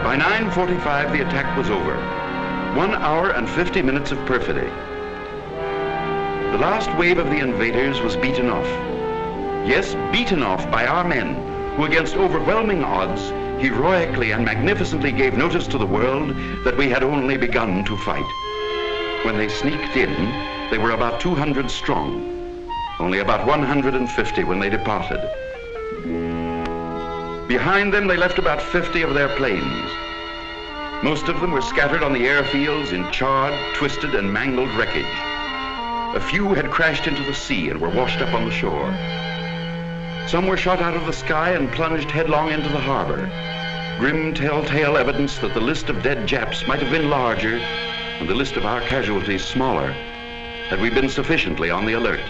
S17: By 9:45, the attack was over. 1 hour and 50 minutes of perfidy. The last wave of the invaders was beaten off. Yes, beaten off by our men, who against overwhelming odds, heroically and magnificently gave notice to the world that we had only begun to fight. When they sneaked in, they were about 200 strong, only about 150 when they departed. Behind them, they left about 50 of their planes. Most of them were scattered on the airfields in charred, twisted, and mangled wreckage. A few had crashed into the sea and were washed up on the shore. Some were shot out of the sky and plunged headlong into the harbor. Grim telltale evidence that the list of dead Japs might have been larger and the list of our casualties smaller had we been sufficiently on the alert.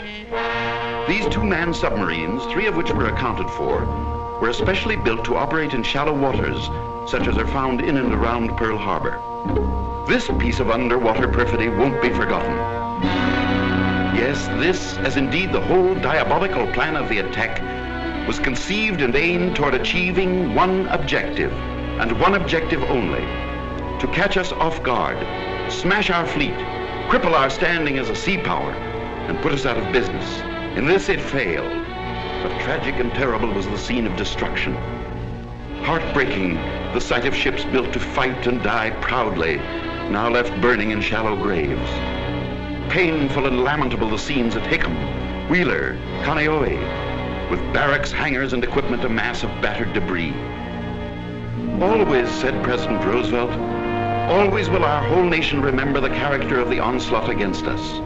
S17: These two-man submarines, 3 of which were accounted for, were especially built to operate in shallow waters, such as are found in and around Pearl Harbor. This piece of underwater perfidy won't be forgotten. Yes, this, as indeed the whole diabolical plan of the attack, was conceived and aimed toward achieving one objective, and one objective only: to catch us off guard, smash our fleet, cripple our standing as a sea power, and put us out of business. In this it failed, but tragic and terrible was the scene of destruction. Heartbreaking, the sight of ships built to fight and die proudly, now left burning in shallow graves. Painful and lamentable the scenes at Hickam, Wheeler, Kaneohe, with barracks, hangars, and equipment a mass of battered debris. Always, said President Roosevelt, always will our whole nation remember the character of the onslaught against us.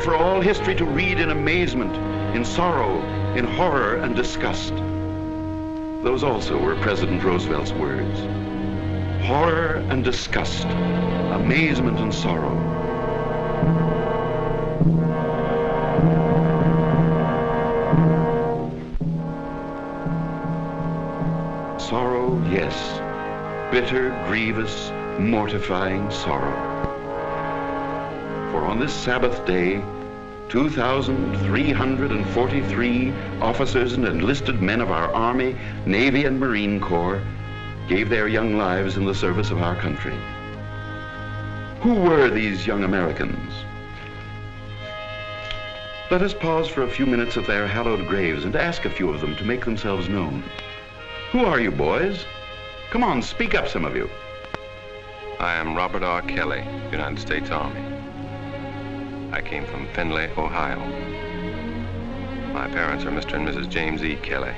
S17: For all history to read in amazement, in sorrow, in horror and disgust. Those also were President Roosevelt's words. Horror and disgust, amazement and sorrow. Sorrow, yes, bitter, grievous, mortifying sorrow. For on this Sabbath day, 2,343 officers and enlisted men of our Army, Navy, and Marine Corps gave their young lives in the service of our country. Who were these young Americans? Let us pause for a few minutes at their hallowed graves and ask a few of them to make themselves known. Who are you, boys? Come on, speak up, some of you.
S20: I am Robert R. Kelly, United States Army. I came from Findlay, Ohio. My parents are Mr. and Mrs. James E. Kelly.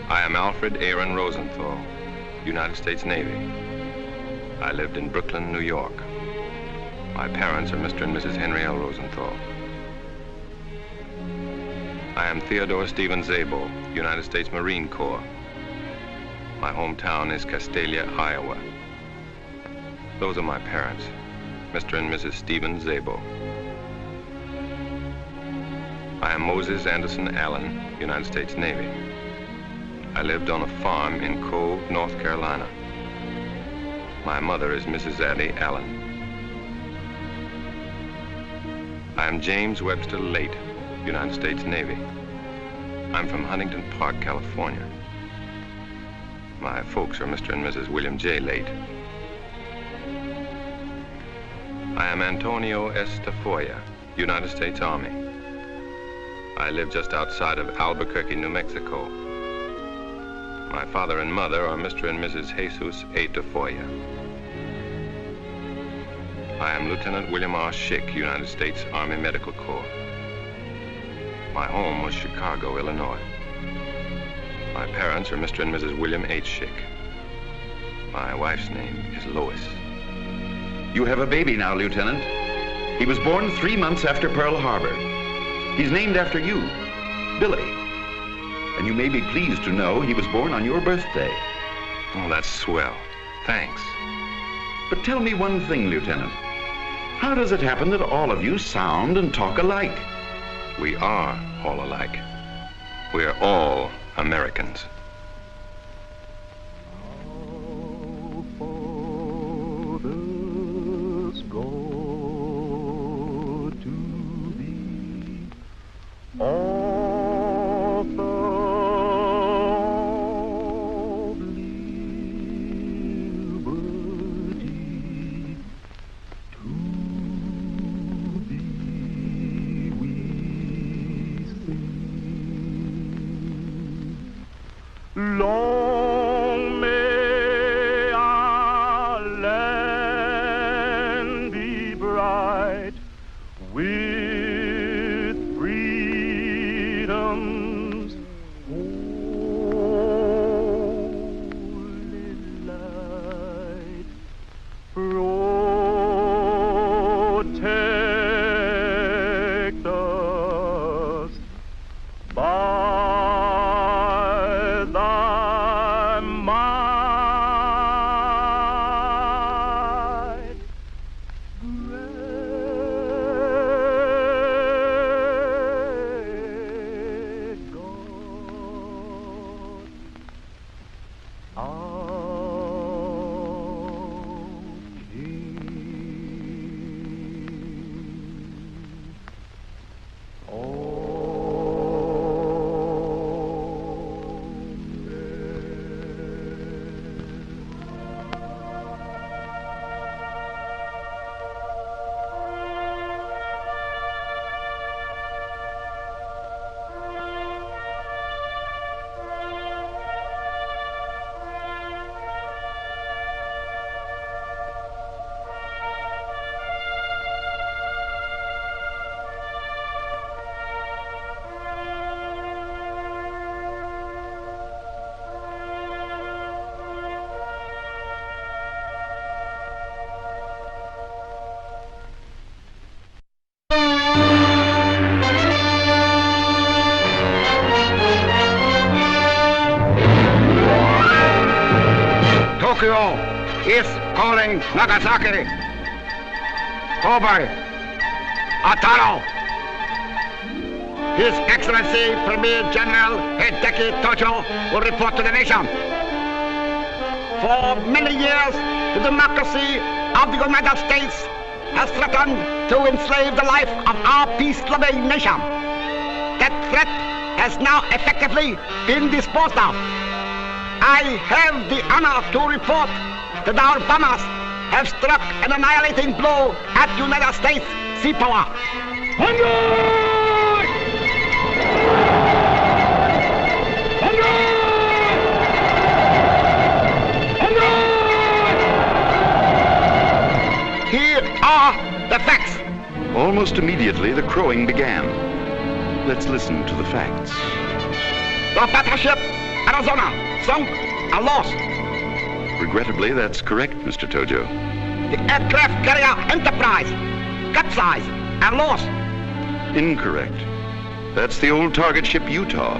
S20: I am Alfred Aaron Rosenthal, United States Navy. I lived in Brooklyn, New York. My parents are Mr. and Mrs. Henry L. Rosenthal. I am Theodore Stephen Zabel, United States Marine Corps. My hometown is Castalia, Iowa. Those are my parents, Mr. and Mrs. Stephen Zabel. I am Moses Anderson Allen, United States Navy. I lived on a farm in Cove, North Carolina. My mother is Mrs. Addie Allen. I am James Webster Late, United States Navy. I'm from Huntington Park, California. My folks are Mr. and Mrs. William J. Late. I am Antonio S. Tafoya, United States Army. I live just outside of Albuquerque, New Mexico. My father and mother are Mr. and Mrs. Jesus A. Tafoya. I am Lieutenant William R. Schick, United States Army Medical Corps. My home was Chicago, Illinois. My parents are Mr. and Mrs. William H. Schick. My wife's name is Lois.
S17: You have a baby now, Lieutenant. He was born 3 months after Pearl Harbor. He's named after you, Billy. And you may be pleased to know he was born on your birthday.
S20: Oh, that's swell. Thanks.
S17: But tell me one thing, Lieutenant. How does it happen that all of you sound and talk alike?
S20: We are all alike. We're all Americans.
S19: Long may Tokyo is calling Nagasaki. Kobe, Ataro. His Excellency Premier General Hideki Tojo will report to the nation. For many years, the democracy of the United States has threatened to enslave the life of our peace-loving nation. That threat has now effectively been disposed of. I have the honor to report that our bombers have struck an annihilating blow at United States sea power. Here are the facts.
S17: Almost immediately, the crowing began. Let's listen to the facts.
S19: The battleship Arizona sunk and lost.
S17: Regrettably, that's correct, Mr. Tojo.
S19: The aircraft carrier Enterprise capsized and lost.
S17: Incorrect. That's the old target ship Utah.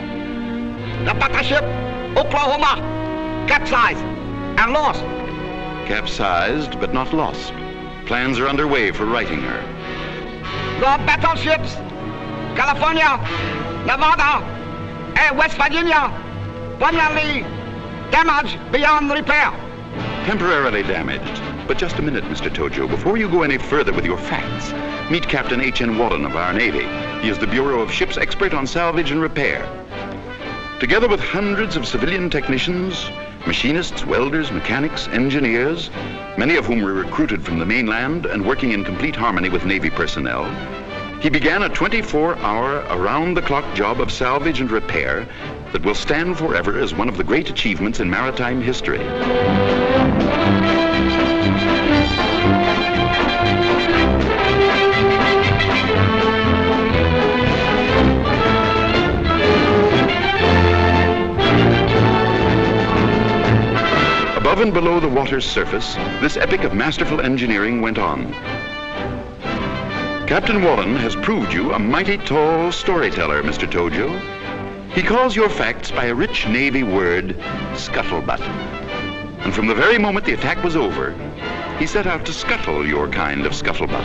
S19: The battleship Oklahoma capsized and lost.
S17: Capsized, but not lost. Plans are underway for righting her.
S19: The battleships California, Nevada, and West Virginia permanently damaged beyond repair.
S17: Temporarily damaged. But just a minute, Mr. Tojo. Before you go any further with your facts, meet Captain H.N. Wallen of our Navy. He is the Bureau of Ships expert on salvage and repair. Together with hundreds of civilian technicians, machinists, welders, mechanics, engineers, many of whom were recruited from the mainland and working in complete harmony with Navy personnel, he began a 24-hour, around-the-clock job of salvage and repair that will stand forever as one of the great achievements in maritime history. Above and below the water's surface, this epic of masterful engineering went on. Captain Wallen has proved you a mighty tall storyteller, Mr. Tojo. He calls your facts by a rich Navy word, scuttlebutt. And from the very moment the attack was over, he set out to scuttle your kind of scuttlebutt.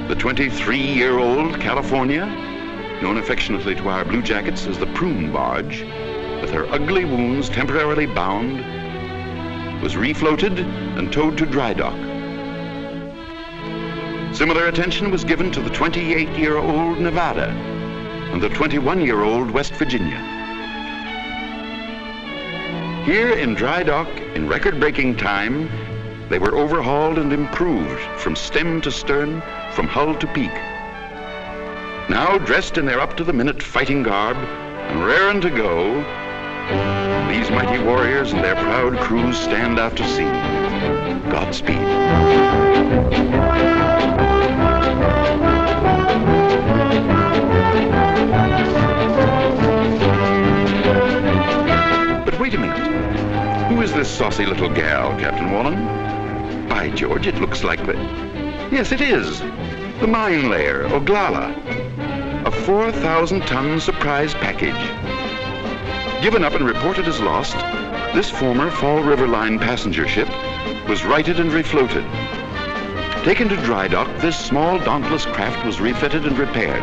S17: The 23-year-old California, known affectionately to our blue jackets as the prune barge, with her ugly wounds temporarily bound, was refloated and towed to dry dock. Similar attention was given to the 28-year-old Nevada and the 21-year-old West Virginia. Here in dry dock, in record-breaking time, they were overhauled and improved from stem to stern, from hull to peak. Now, dressed in their up-to-the-minute fighting garb and raring to go, these mighty warriors and their proud crews stand out to sea. Godspeed. But wait a minute. Who is this saucy little gal, Captain Wallen? By George, it looks like the... Yes, it is. The mine layer, Oglala. A 4,000-ton surprise package. Given up and reported as lost, this former Fall River Line passenger ship was righted and refloated. Taken to dry dock, this small, dauntless craft was refitted and repaired.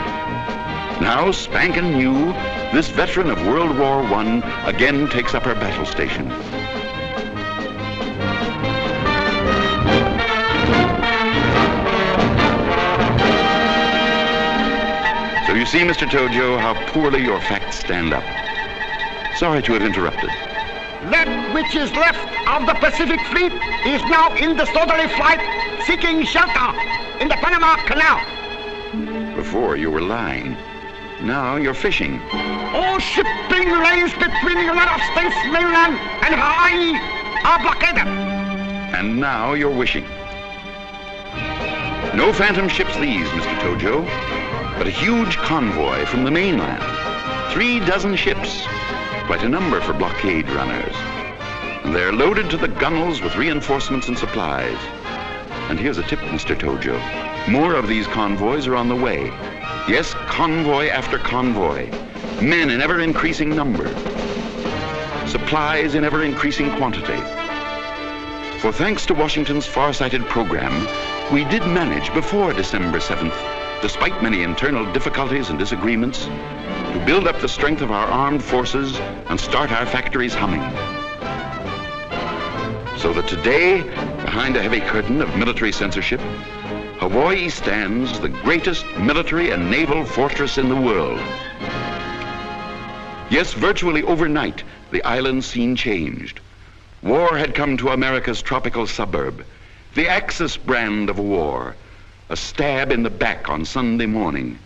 S17: Now, spankin' new, this veteran of World War I again takes up her battle station. So you see, Mr. Tojo, how poorly your facts stand up. Sorry to have interrupted.
S19: That which is left of the Pacific Fleet is now in the southerly flight, seeking shelter in the Panama Canal.
S17: Before you were lying. Now you're fishing.
S19: All shipping lanes between the United States mainland and Hawaii are blockaded.
S17: And now you're wishing. No phantom ships these, Mr. Tojo, but a huge convoy from the mainland. 36 ships. Quite a number for blockade runners. And they're loaded to the gunwales with reinforcements and supplies. And here's a tip, Mr. Tojo. More of these convoys are on the way. Yes, convoy after convoy. Men in ever-increasing number. Supplies in ever-increasing quantity. For thanks to Washington's far-sighted program, we did manage before December 7th, despite many internal difficulties and disagreements, to build up the strength of our armed forces and start our factories humming. So that today, behind a heavy curtain of military censorship, Hawaii stands the greatest military and naval fortress in the world. Yes, virtually overnight, the island scene changed. War had come to America's tropical suburb, the Axis brand of war, a stab in the back on Sunday morning.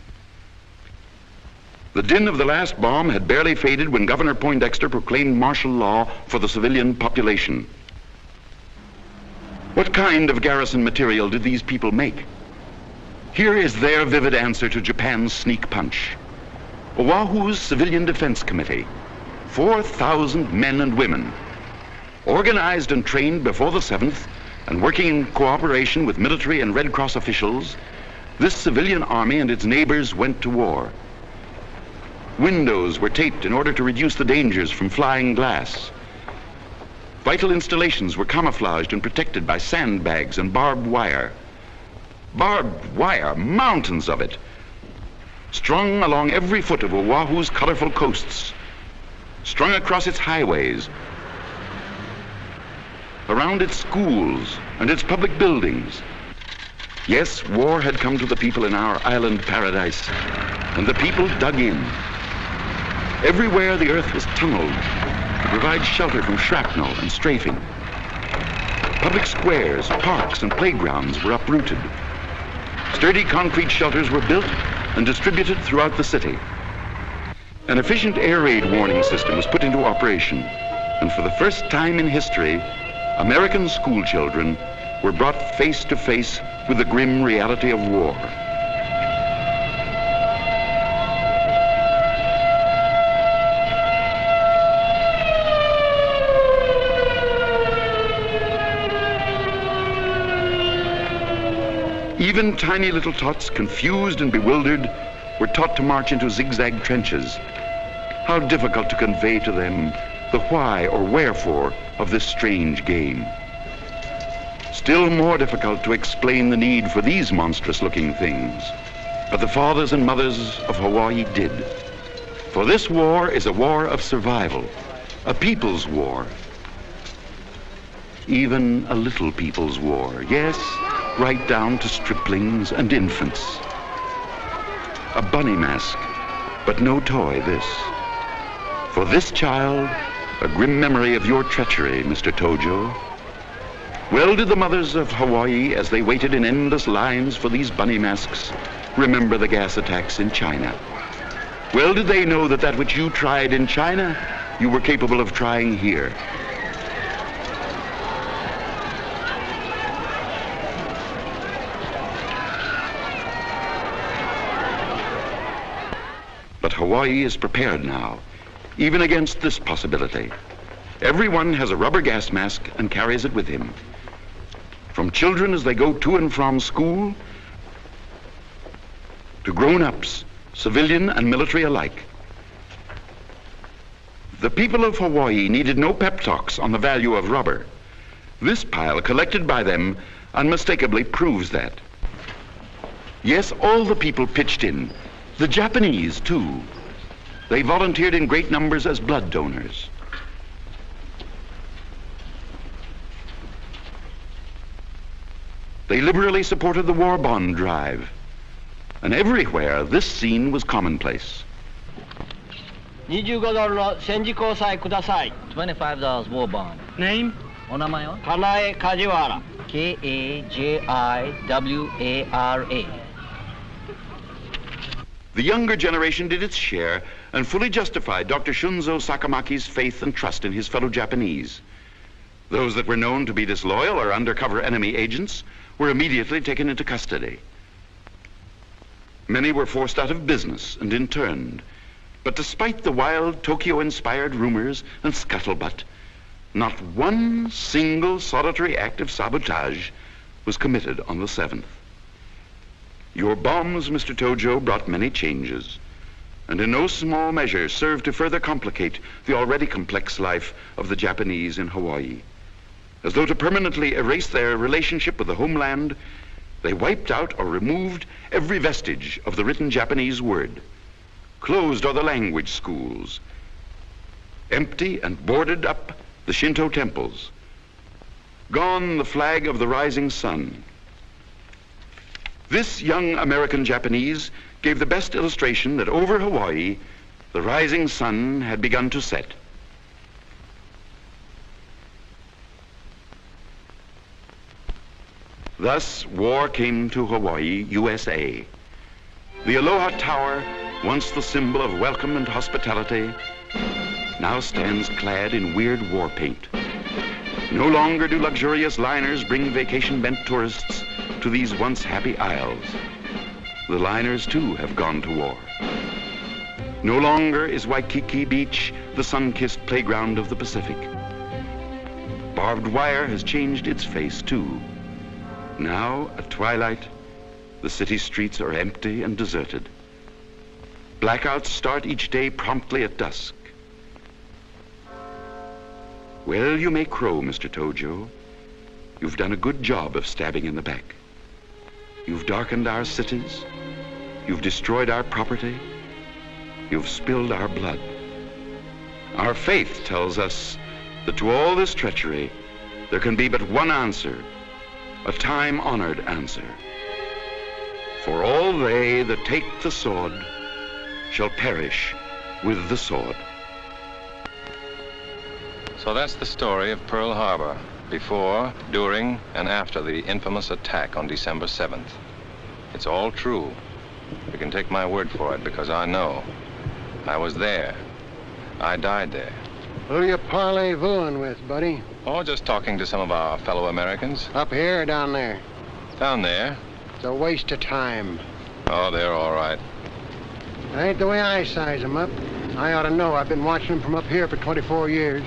S17: The din of the last bomb had barely faded when Governor Poindexter proclaimed martial law for the civilian population. What kind of garrison material did these people make? Here is their vivid answer to Japan's sneak punch. Oahu's Civilian Defense Committee, 4,000 men and women, organized and trained before the 7th and working in cooperation with military and Red Cross officials, this civilian army and its neighbors went to war. Windows were taped in order to reduce the dangers from flying glass. Vital installations were camouflaged and protected by sandbags and barbed wire. Barbed wire, mountains of it, strung along every foot of Oahu's colorful coasts, strung across its highways, around its schools and its public buildings. Yes, war had come to the people in our island paradise, and the people dug in. Everywhere the earth was tunneled to provide shelter from shrapnel and strafing. Public squares, parks, and playgrounds were uprooted. Sturdy concrete shelters were built and distributed throughout the city. An efficient air raid warning system was put into operation, and for the first time in history, American school children were brought face to face with the grim reality of war. Even tiny little tots, confused and bewildered, were taught to march into zigzag trenches. How difficult to convey to them the why or wherefore of this strange game. Still more difficult to explain the need for these monstrous-looking things. But the fathers and mothers of Hawaii did. For this war is a war of survival, a people's war. Even a little people's war, yes, right down to striplings and infants. A bunny mask, but no toy, this. For this child, a grim memory of your treachery, Mr. Tojo. Well did the mothers of Hawaii, as they waited in endless lines for these bunny masks, remember the gas attacks in China. Well did they know that that which you tried in China, you were capable of trying here. But Hawaii is prepared now, even against this possibility. Everyone has a rubber gas mask and carries it with him. From children as they go to and from school, to grown-ups, civilian and military alike. The people of Hawaii needed no pep talks on the value of rubber. This pile collected by them unmistakably proves that. Yes, all the people pitched in. The Japanese, too. They volunteered in great numbers as blood donors. They liberally supported the war bond drive. And everywhere, this scene was commonplace.
S21: $25 war bond.
S9: Name?
S21: お名前は?
S9: Kanae Kajiwara.
S21: K-A-J-I-W-A-R-A.
S17: The younger generation did its share and fully justified Dr. Shunzo Sakamaki's faith and trust in his fellow Japanese. Those that were known to be disloyal or undercover enemy agents were immediately taken into custody. Many were forced out of business and interned. But despite the wild Tokyo-inspired rumors and scuttlebutt, not one single solitary act of sabotage was committed on the 7th. Your bombs, Mr. Tojo, brought many changes, and in no small measure served to further complicate the already complex life of the Japanese in Hawaii. As though to permanently erase their relationship with the homeland, they wiped out or removed every vestige of the written Japanese word. Closed are the language schools. Empty and boarded up the Shinto temples. Gone the flag of the rising sun. This young American Japanese gave the best illustration that over Hawaii, the rising sun had begun to set. Thus, war came to Hawaii, USA. The Aloha Tower, once the symbol of welcome and hospitality, now stands clad in weird war paint. No longer do luxurious liners bring vacation-bent tourists to these once happy isles. The liners, too, have gone to war. No longer is Waikiki Beach the sun-kissed playground of the Pacific. Barbed wire has changed its face, too. Now, at twilight, the city streets are empty and deserted. Blackouts start each day promptly at dusk. Well, you may crow, Mr. Tojo. You've done a good job of stabbing in the back. You've darkened our cities. You've destroyed our property. You've spilled our blood. Our faith tells us that to all this treachery, there can be but one answer, a time-honored answer. For all they that take the sword shall perish with the sword.
S20: So that's the story of Pearl Harbor, before, during, and after the infamous attack on December 7th. It's all true. You can take my word for it, because I know. I was there. I died there.
S4: Who are you parley-vooing with, buddy?
S20: Oh, just talking to some of our fellow Americans.
S4: Up here or down there?
S20: Down there.
S4: It's a waste of time.
S20: Oh, they're all right.
S4: That ain't the way I size them up. I ought to know. I've been watching them from up here for 24 years.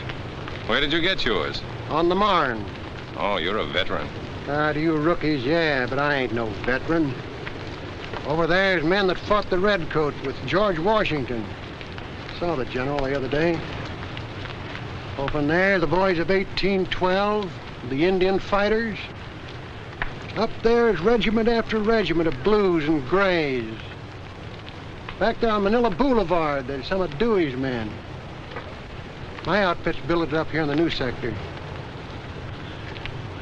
S20: Where did you get yours?
S4: On the Marne.
S20: Oh, you're a veteran.
S4: To you rookies, yeah, but I ain't no veteran. Over there's men that fought the Redcoats with George Washington. Saw the general the other day. Over there, the boys of 1812, the Indian fighters. Up there is regiment after regiment of blues and grays. Back there on Manila Boulevard, there's some of Dewey's men. My outfit's billeted up here in the new sector.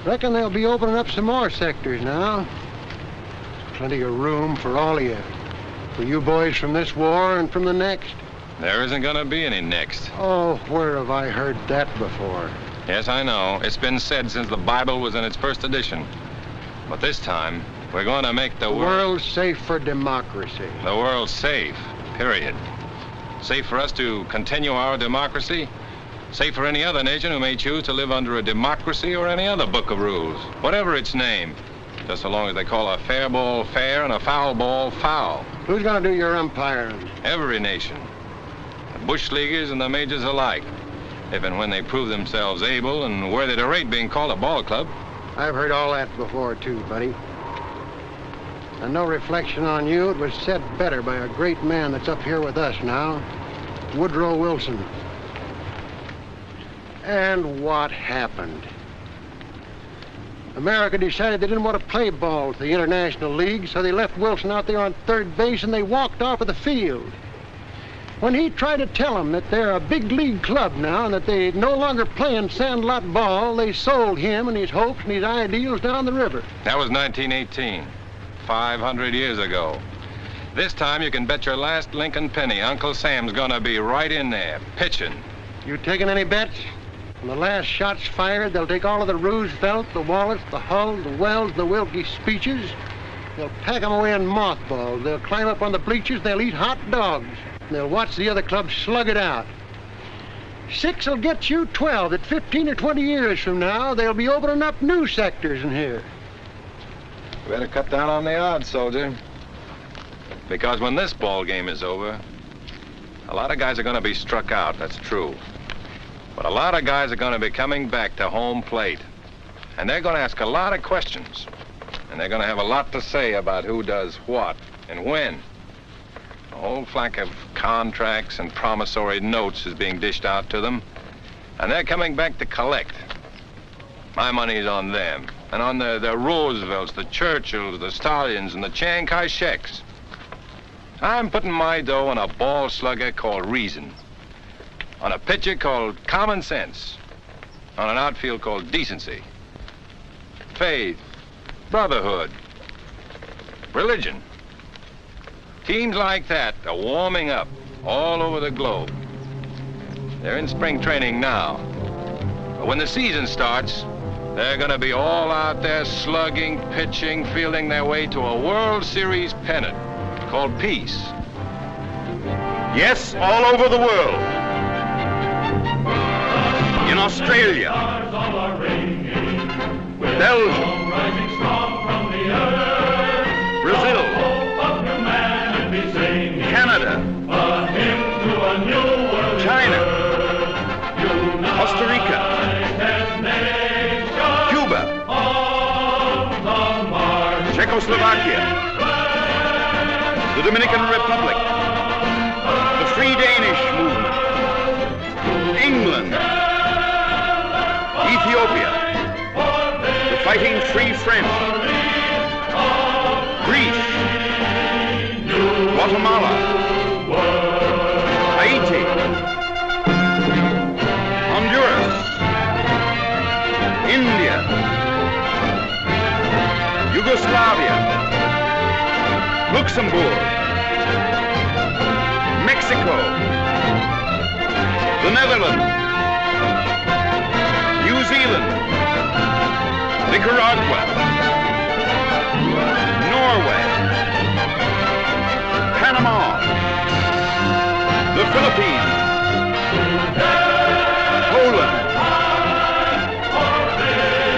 S4: Reckon they'll be opening up some more sectors now. Plenty of room for all of you. For you boys from this war and from the next.
S20: There isn't gonna be any next.
S4: Oh, where have I heard that before?
S20: Yes, I know. It's been said since the Bible was in its first edition. But this time, we're going to make the
S4: world safe for democracy.
S20: The world safe, period. Safe for us to continue our democracy. Safe for any other nation who may choose to live under a democracy or any other book of rules, whatever its name. Just so long as they call a fair ball fair and a foul ball foul.
S4: Who's going to do your umpiring?
S20: Every nation. The bush leaguers and the majors alike. If and when they prove themselves able and worthy to rate being called a ball club.
S4: I've heard all that before, too, buddy. And no reflection on you, it was said better by a great man that's up here with us now, Woodrow Wilson. And what happened? America decided they didn't want to play ball with the International League, so they left Wilson out there on third base and they walked off of the field. When he tried to tell them that they're a big league club now and that they're no longer playing sandlot ball, they sold him and his hopes and his ideals down the river.
S20: That was 1918, 500 years ago. This time you can bet your last Lincoln penny Uncle Sam's gonna be right in there, pitching.
S4: You taking any bets? When the last shot's fired, they'll take all of the Roosevelt, the Wallace, the Hull, the Wells, the Wilkie speeches. They'll pack them away in mothballs. They'll climb up on the bleachers, they'll eat hot dogs. And they'll watch the other clubs slug it out. 6 will get you 12. At 15 or 20 years from now, they'll be opening up new sectors in here.
S20: Better cut down on the odds, soldier. Because when this ball game is over, a lot of guys are going to be struck out, that's true. But a lot of guys are going to be coming back to home plate. And they're going to ask a lot of questions. And they're going to have a lot to say about who does what and when. A whole flank of contracts and promissory notes is being dished out to them. And they're coming back to collect. My money's on them. And on the Roosevelts, the Churchills, the Stallions, and the Chiang Kai-sheks. I'm putting my dough on a ball slugger called reason. On a pitcher called common sense. On an outfield called decency. Faith. Brotherhood. Religion. Teams like that are warming up all over the globe. They're in spring training now. But when the season starts, they're going to be all out there slugging, pitching, fielding their way to a World Series pennant called peace.
S17: Yes, all over the world. In Australia, Belgium, Brazil, Canada, China, Costa Rica, Cuba, Czechoslovakia, the Dominican Republic, the Free Danish movement, England, Ethiopia, the Fighting Free French, Greece, Guatemala, Haiti, Honduras, India, Yugoslavia, Luxembourg, Mexico, the Netherlands, New Zealand, Nicaragua, Norway, Panama, the Philippines, Poland,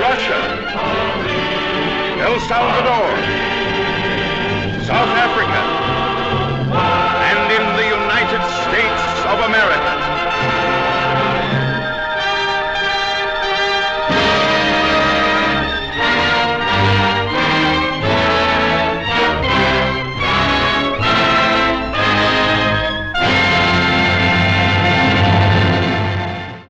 S17: Russia, El Salvador, South Africa,